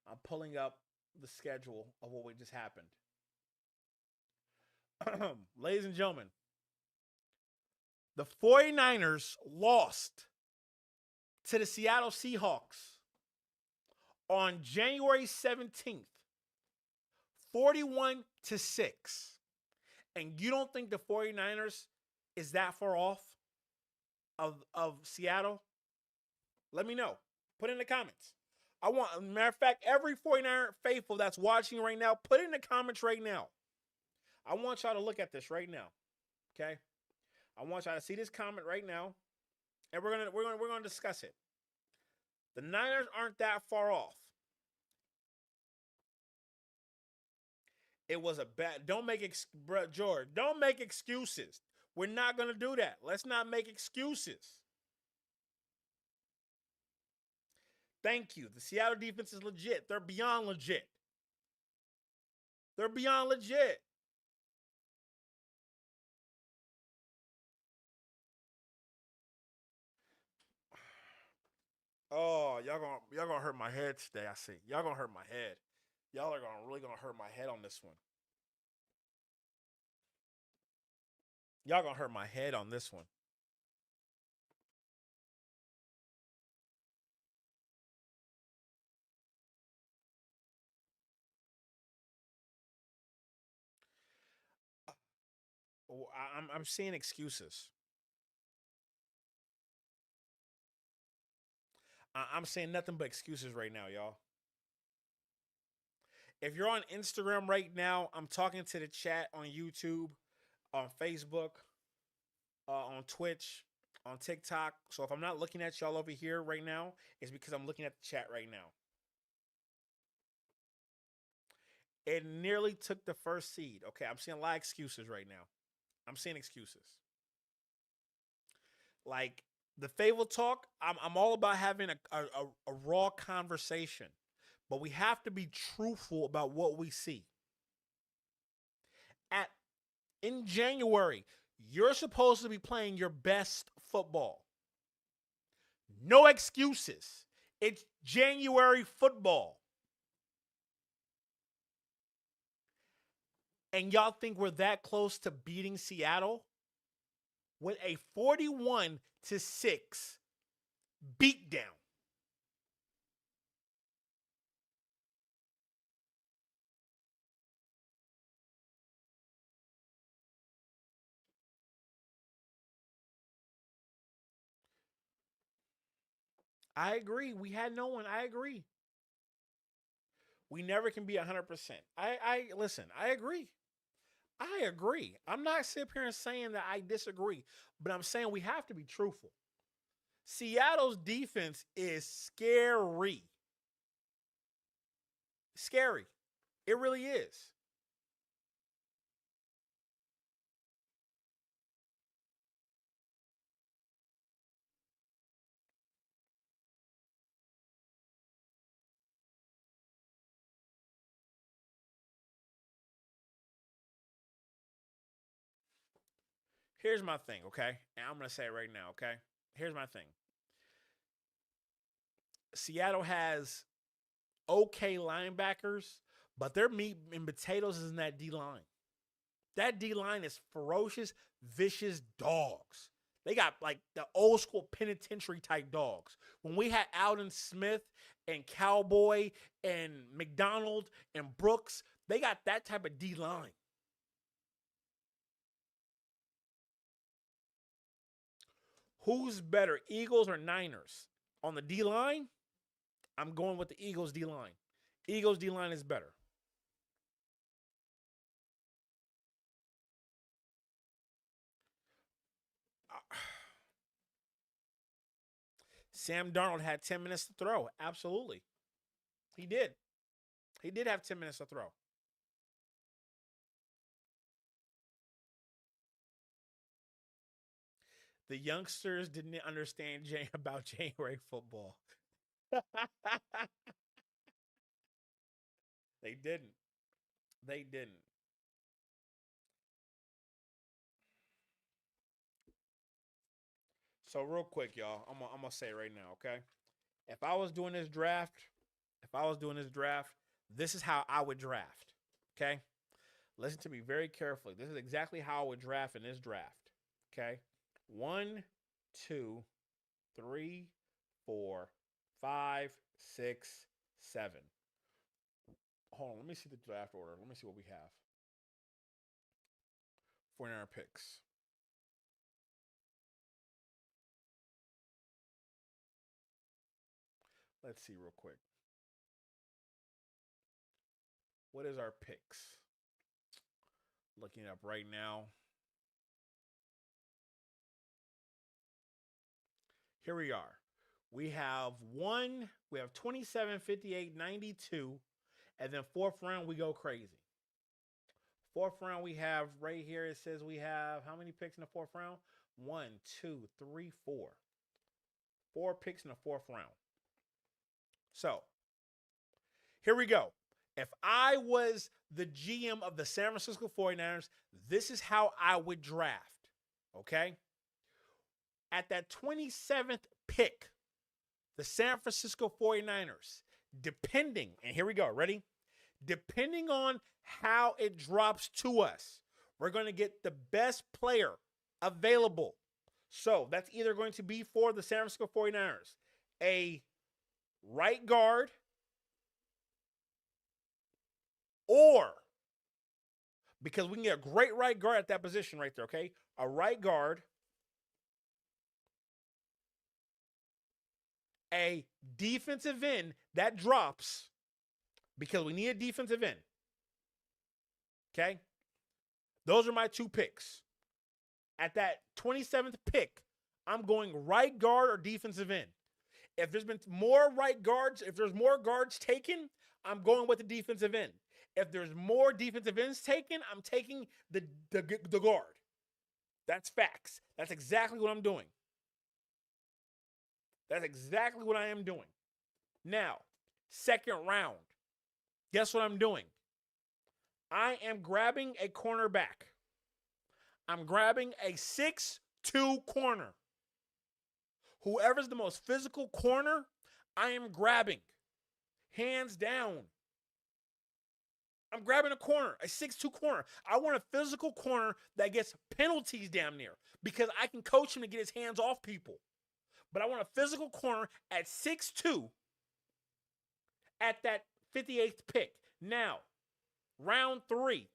Speaker 1: I'm pulling up the schedule of what just happened. Ladies and gentlemen, the 49ers lost to the Seattle Seahawks on January 17th, 41-6. And you don't think the 49ers is that far off of Seattle? Let me know. Put it in the comments. Matter of fact, every 49er faithful that's watching right now, put it in the comments right now. I want y'all to look at this right now. Okay? I want y'all to see this comment right now. And we're gonna discuss it. The Niners aren't that far off. It was a bad. George, don't make excuses. We're not gonna do that. Let's not make excuses. Thank you. The Seattle defense is legit. They're beyond legit. They're beyond legit. Oh, y'all gonna hurt my head today. I see. Y'all gonna hurt my head. Y'all are really gonna hurt my head on this one. Y'all gonna hurt my head on this one. I'm seeing excuses. I'm saying nothing but excuses right now, y'all. If you're on Instagram right now, I'm talking to the chat on YouTube, on Facebook, on Twitch, on TikTok. So if I'm not looking at y'all over here right now, it's because I'm looking at the chat right now. It nearly took the first seed. Okay, I'm seeing a lot of excuses right now. I'm seeing excuses. Like the Fable Talk, I'm all about having a raw conversation. But we have to be truthful about what we see. In January, you're supposed to be playing your best football. No excuses. It's January football. And y'all think we're that close to beating Seattle? With a 41-6 beatdown. I agree. We had no one. I agree. We never can be 100%. Listen, I agree. I agree. I'm not sitting here and saying that I disagree, but I'm saying we have to be truthful. Seattle's defense is scary. Scary. It really is. Here's my thing, okay? And I'm going to say it right now, okay? Here's my thing. Seattle has okay linebackers, but their meat and potatoes is in that D-line. That D-line is ferocious, vicious dogs. They got like the old school penitentiary type dogs. When we had Alden Smith and Cowboy and McDonald and Brooks, they got that type of D-line. Who's better, Eagles or Niners? On the D-line, I'm going with the Eagles D-line. Eagles D-line is better. Sam Darnold had 10 minutes to throw. Absolutely. He did. He did have 10 minutes to throw. The youngsters didn't understand about January football. They didn't. They didn't. So real quick, y'all, I'm gonna say it right now, okay? If I was doing this draft, this is how I would draft. Okay? Listen to me very carefully. This is exactly how I would draft in this draft. Okay? 1, 2, 3, 4, 5, 6, 7. Hold on, let me see the draft order. Let me see what we have. 49 picks. Let's see real quick. What is our picks? Looking up right now. Here we are. We have 27, 58, 92, and then fourth round we go crazy. Fourth round we have right here, it says we have how many picks in the fourth round? 1, 2, 3, 4. 4 picks in the fourth round. So, here we go. If I was the GM of the San Francisco 49ers, this is how I would draft, okay? At that 27th pick, the San Francisco 49ers, depending, and here we go, ready? Depending on how it drops to us, we're going to get the best player available. So, that's either going to be for the San Francisco 49ers, a right guard, or, because we can get a great right guard at that position right there, okay? A right guard, a defensive end that drops because we need a defensive end, okay? Those are my 2 picks. At that 27th pick, I'm going right guard or defensive end. If there's been more right guards, if there's more guards taken, I'm going with the defensive end. If there's more defensive ends taken, I'm taking the guard. That's facts. That's exactly what I'm doing. That's exactly what I am doing. Now, second round. Guess what I'm doing? I am grabbing a cornerback. I'm grabbing a 6'2" corner. Whoever's the most physical corner, I am grabbing. Hands down. I'm grabbing a corner, a 6'2" corner. I want a physical corner that gets penalties damn near because I can coach him to get his hands off people. But I want a physical corner at 6'2" at that 58th pick. Now, round 3.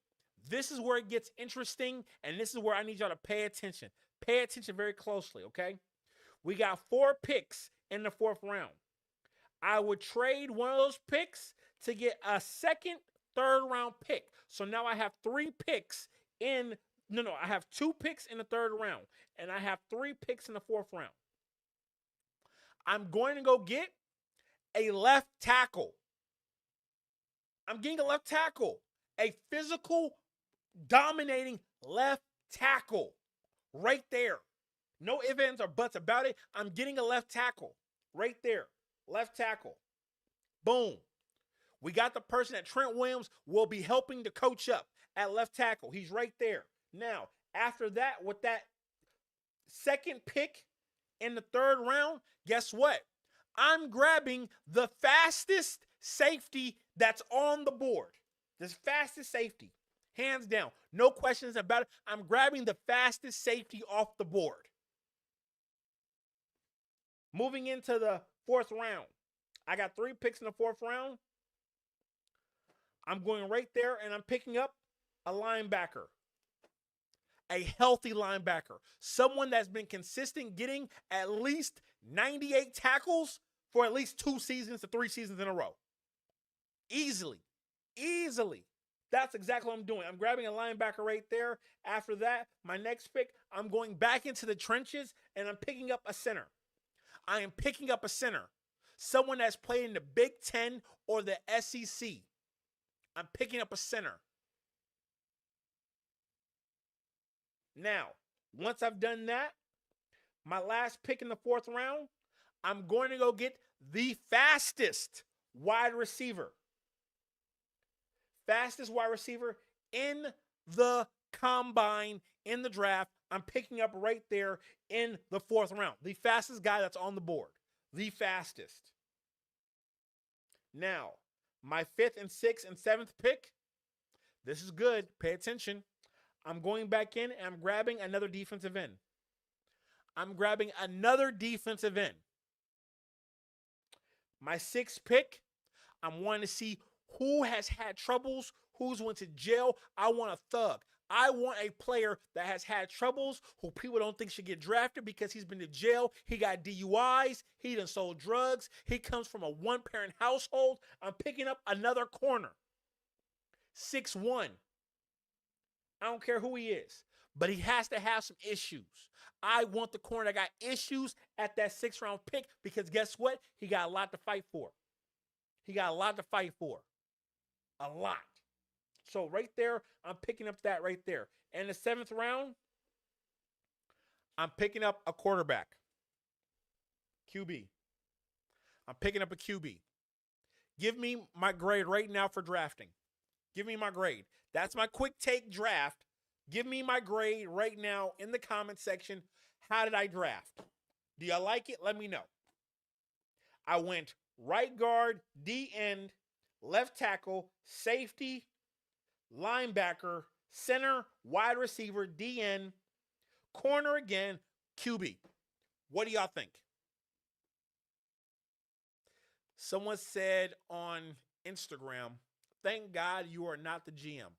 Speaker 1: This is where it gets interesting, and this is where I need y'all to pay attention. Pay attention very closely, okay? We got 4 picks in the 4th round. I would trade one of those picks to get a second, 3rd round pick. So now I have 3 picks in, I have 2 picks in the 3rd round, and I have 3 picks in the 4th round. I'm going to go get a left tackle. I'm getting a left tackle. A physical, dominating left tackle. Right there. No ifs, ands, or buts about it. I'm getting a left tackle. Right there. Left tackle. Boom. We got the person that Trent Williams will be helping to coach up at left tackle. He's right there. Now, after that, with that second pick in the third round, guess what? I'm grabbing the fastest safety that's on the board. The fastest safety, hands down. No questions about it. I'm grabbing the fastest safety off the board. Moving into the fourth round. I got 3 picks in the fourth round. I'm going right there, and I'm picking up a linebacker. A healthy linebacker. Someone that's been consistent getting at least 98 tackles for at least 2 seasons to 3 seasons in a row. Easily. That's exactly what I'm doing. I'm grabbing a linebacker right there. After that, my next pick, I'm going back into the trenches, and I'm picking up a center. I am picking up a center. Someone that's played in the Big Ten or the SEC. I'm picking up a center. Now, once I've done that, my last pick in the fourth round, I'm going to go get the fastest wide receiver. Fastest wide receiver in the combine, in the draft. I'm picking up right there in the fourth round. The fastest guy that's on the board. The fastest. Now, my 5th and 6th and 7th pick. This is good. Pay attention. I'm going back in and I'm grabbing another defensive end. My 6th pick, I'm wanting to see who has had troubles, who's went to jail. I want a thug. I want a player that has had troubles, who people don't think should get drafted because he's been to jail. He got DUIs. He done sold drugs. He comes from a 1-parent household. I'm picking up another corner. 6'1". I don't care who he is, but he has to have some issues. I want the corner that got issues at that 6th round pick because guess what? He got a lot to fight for. A lot. So right there, I'm picking up that right there. In the 7th round, I'm picking up a quarterback. QB. I'm picking up a QB. Give me my grade right now for drafting. Give me my grade. That's my quick take draft. Give me my grade right now in the comment section. How did I draft? Do you like it? Let me know. I went right guard, D end, left tackle, safety, linebacker, center, wide receiver, D end, corner again, QB. What do y'all think? Someone said on Instagram, thank God you are not the GM.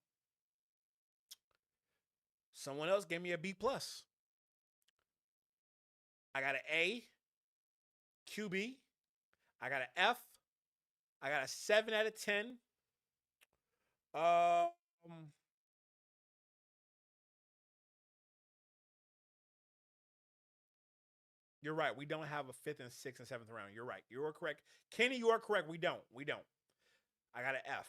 Speaker 1: Someone else gave me a B+. I got an A, QB. I got an F. I got a 7 out of 10. You're right. We don't have a 5th and 6th and 7th round. You're right. You are correct. Kenny, you are correct. We don't. I got an F.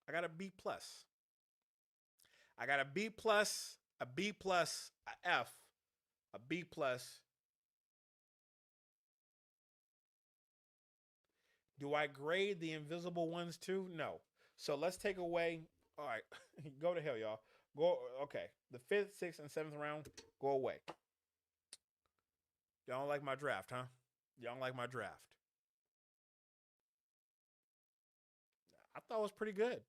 Speaker 1: I got a B+. I got a B+, a B+, a F, a B+. Do I grade the invisible ones too? No. So let's take away. All right. Go to hell, y'all. Okay. The 5th, 6th, and 7th round, go away. Y'all don't like my draft, huh? Y'all don't like my draft. I thought it was pretty good.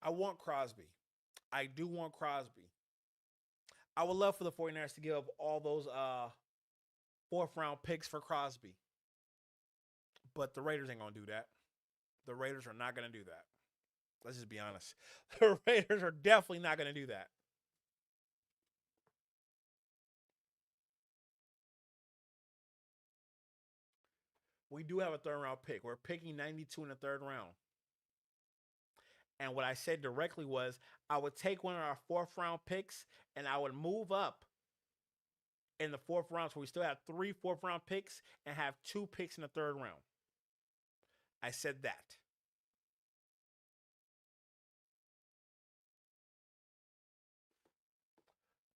Speaker 1: I want Crosby. I do want Crosby. I would love for the 49ers to give up all those 4th round picks for Crosby. But the Raiders ain't going to do that. The Raiders are not going to do that. Let's just be honest. The Raiders are definitely not going to do that. We do have a 3rd round pick. We're picking 92 in the 3rd round. And what I said directly was I would take one of our 4th round picks and I would move up in the 4th round. So we still have 3 4th round picks and have 2 picks in the 3rd round. I said that.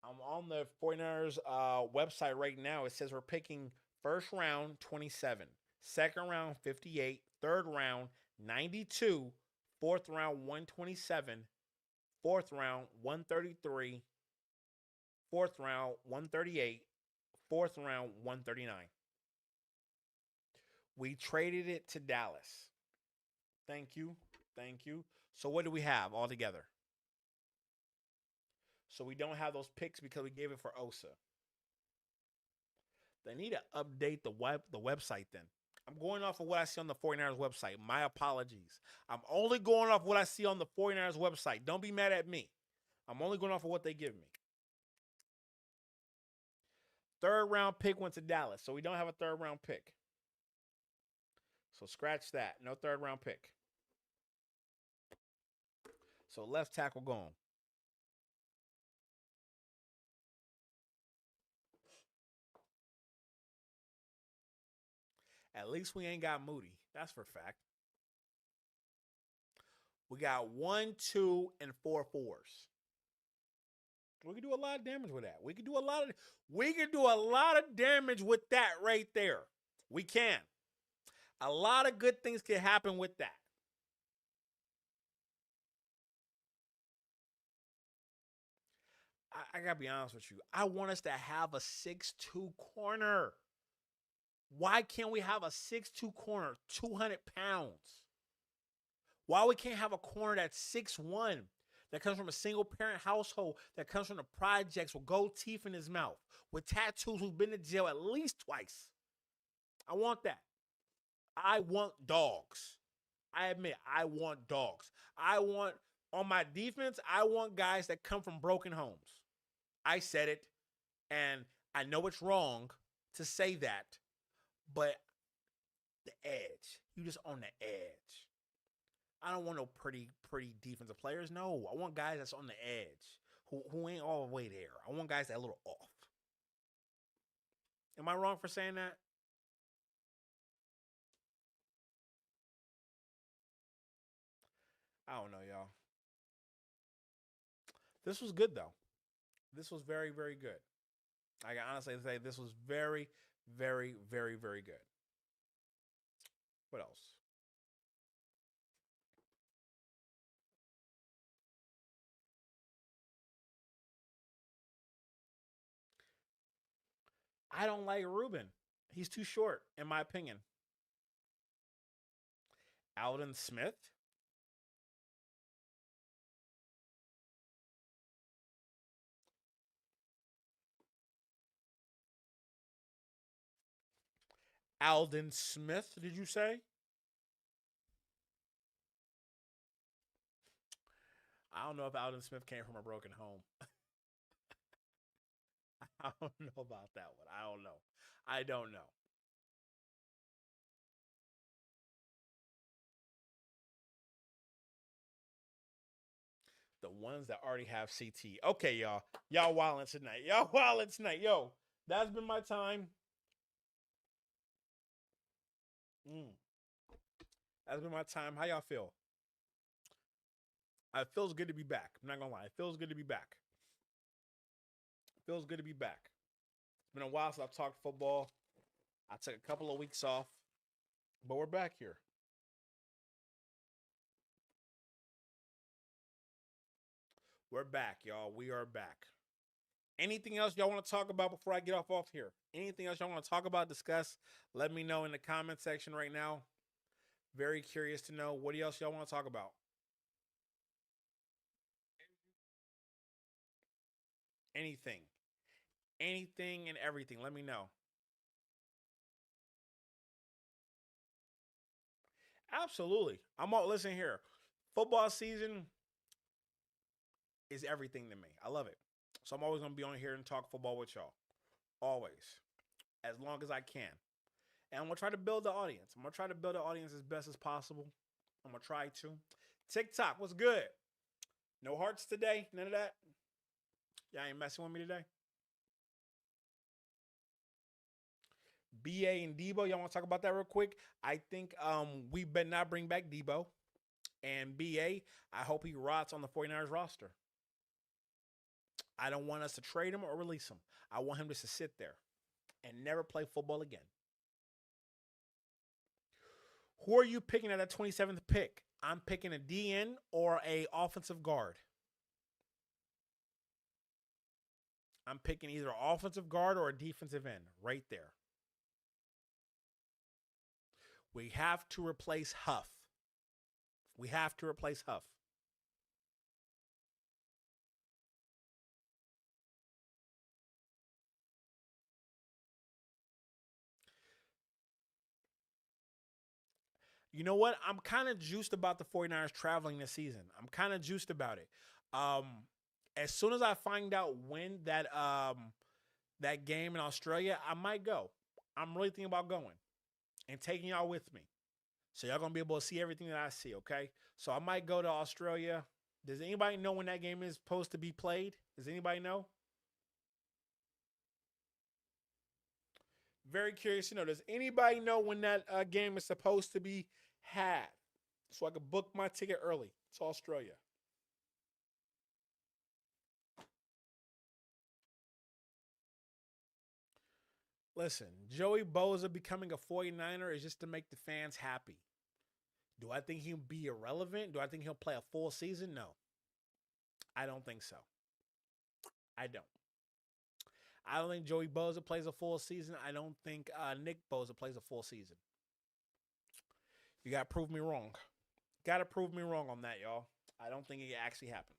Speaker 1: I'm on the 49ers website right now, it says we're picking first round 27, second round 58, third round 92, fourth round 127, fourth round 133, fourth round 138, fourth round 139. We traded it to Dallas. Thank you. Thank you. So what do we have altogether? So we don't have those picks because we gave it for Osa. They need to update the website then. I'm going off of what I see on the 49ers website. My apologies. I'm only going off what I see on the 49ers website. Don't be mad at me. I'm only going off of what they give me. Third round pick went to Dallas, so we don't have a third round pick. So scratch that. No third round pick. So left tackle gone. At least we ain't got Moody. That's for a fact. We got 1, 2, and 4 fours. We can do a lot of damage with that. We can do a lot of damage with that right there. We can. A lot of good things can happen with that. I gotta be honest with you. I want us to have a 6'2 corner. Why can't we have a 6'2 corner, 200 pounds? Why we can't have a corner that's 6'1", that comes from a single-parent household, that comes from the projects with gold teeth in his mouth, with tattoos, who's been to jail at least twice? I want that. I want dogs. I admit, I want dogs. On my defense, I want guys that come from broken homes. I said it, and I know it's wrong to say that, but the edge. You just on the edge. I don't want no pretty defensive players. No, I want guys that's on the edge, who ain't all the way there. I want guys that are a little off. Am I wrong for saying that? I don't know, y'all. This was good, though. This was very, very good. I can honestly say this was very, very, very, very good. What else? I don't like Ruben. He's too short, in my opinion. Aldon Smith. Aldon Smith, did you say? I don't know if Aldon Smith came from a broken home. I don't know about that one. I don't know. The ones that already have CT. Okay, y'all. Y'all wildin' tonight. Yo, that's been my time. That's been my time. How y'all feel? It feels good to be back. I'm not gonna lie. It feels good to be back. Feels good to be back. It's been a while since I've talked football. I took a couple of weeks off, but we're back here. We're back, y'all. We are back. Anything else y'all want to talk about before I get off here? Anything else y'all want to talk about, discuss? Let me know in the comment section right now. Very curious to know what else y'all want to talk about. Anything. Anything and everything. Let me know. Absolutely. Listen here. Football season is everything to me. I love it. So I'm always going to be on here and talk football with y'all. Always. As long as I can. And I'm going to try to build the audience. I'm going to try to build the audience as best as possible. I'm going to try to. TikTok, what's good? No hearts today? None of that? Y'all ain't messing with me today? BA and Debo, y'all want to talk about that real quick? I think we better not bring back Debo. And BA, I hope he rots on the 49ers roster. I don't want us to trade him or release him. I want him just to sit there and never play football again. Who are you picking at that 27th pick? I'm picking a DN or a offensive guard. I'm picking either an offensive guard or a defensive end right there. We have to replace Huff. We have to replace Huff. You know what? I'm kind of juiced about the 49ers traveling this season. I'm kind of juiced about it. As soon as I find out when that game in Australia, I might go. I'm really thinking about going and taking y'all with me. So y'all going to be able to see everything that I see, okay? So I might go to Australia. Does anybody know when that game is supposed to be played? Does anybody know? Very curious to know. Does anybody know when that game is supposed to be had? So I can book my ticket early to Australia. Listen, Joey Bosa becoming a 49er is just to make the fans happy. Do I think he'll be irrelevant? Do I think he'll play a full season? No. I don't think so. I don't. I don't think Joey Bosa plays a full season. I don't think Nick Bosa plays a full season. You got to prove me wrong. Got to prove me wrong on that, y'all. I don't think it actually happens.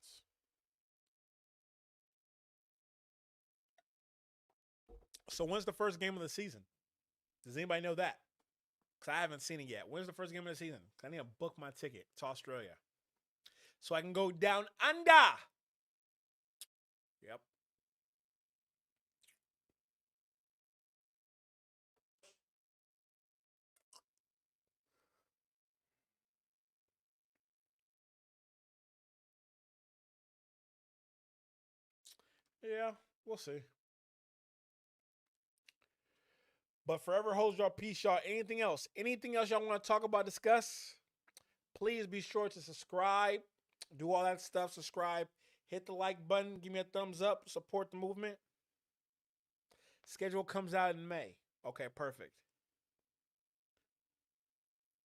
Speaker 1: So when's the first game of the season? Does anybody know that? Because I haven't seen it yet. When's the first game of the season? I need to book my ticket to Australia so I can go down under. Yep. Yeah, we'll see. But forever holds y'all peace, y'all. Anything else? Anything else y'all want to talk about, discuss? Please be sure to subscribe. Do all that stuff. Subscribe. Hit the like button. Give me a thumbs up. Support the movement. Schedule comes out in May. Okay, perfect.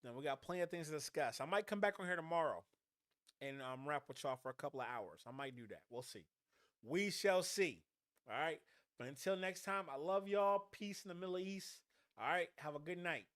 Speaker 1: Then we got plenty of things to discuss. I might come back on here tomorrow and rap with y'all for a couple of hours. I might do that. We'll see. We shall see. All right. But until next time, I love y'all. Peace in the Middle East. All right. Have a good night.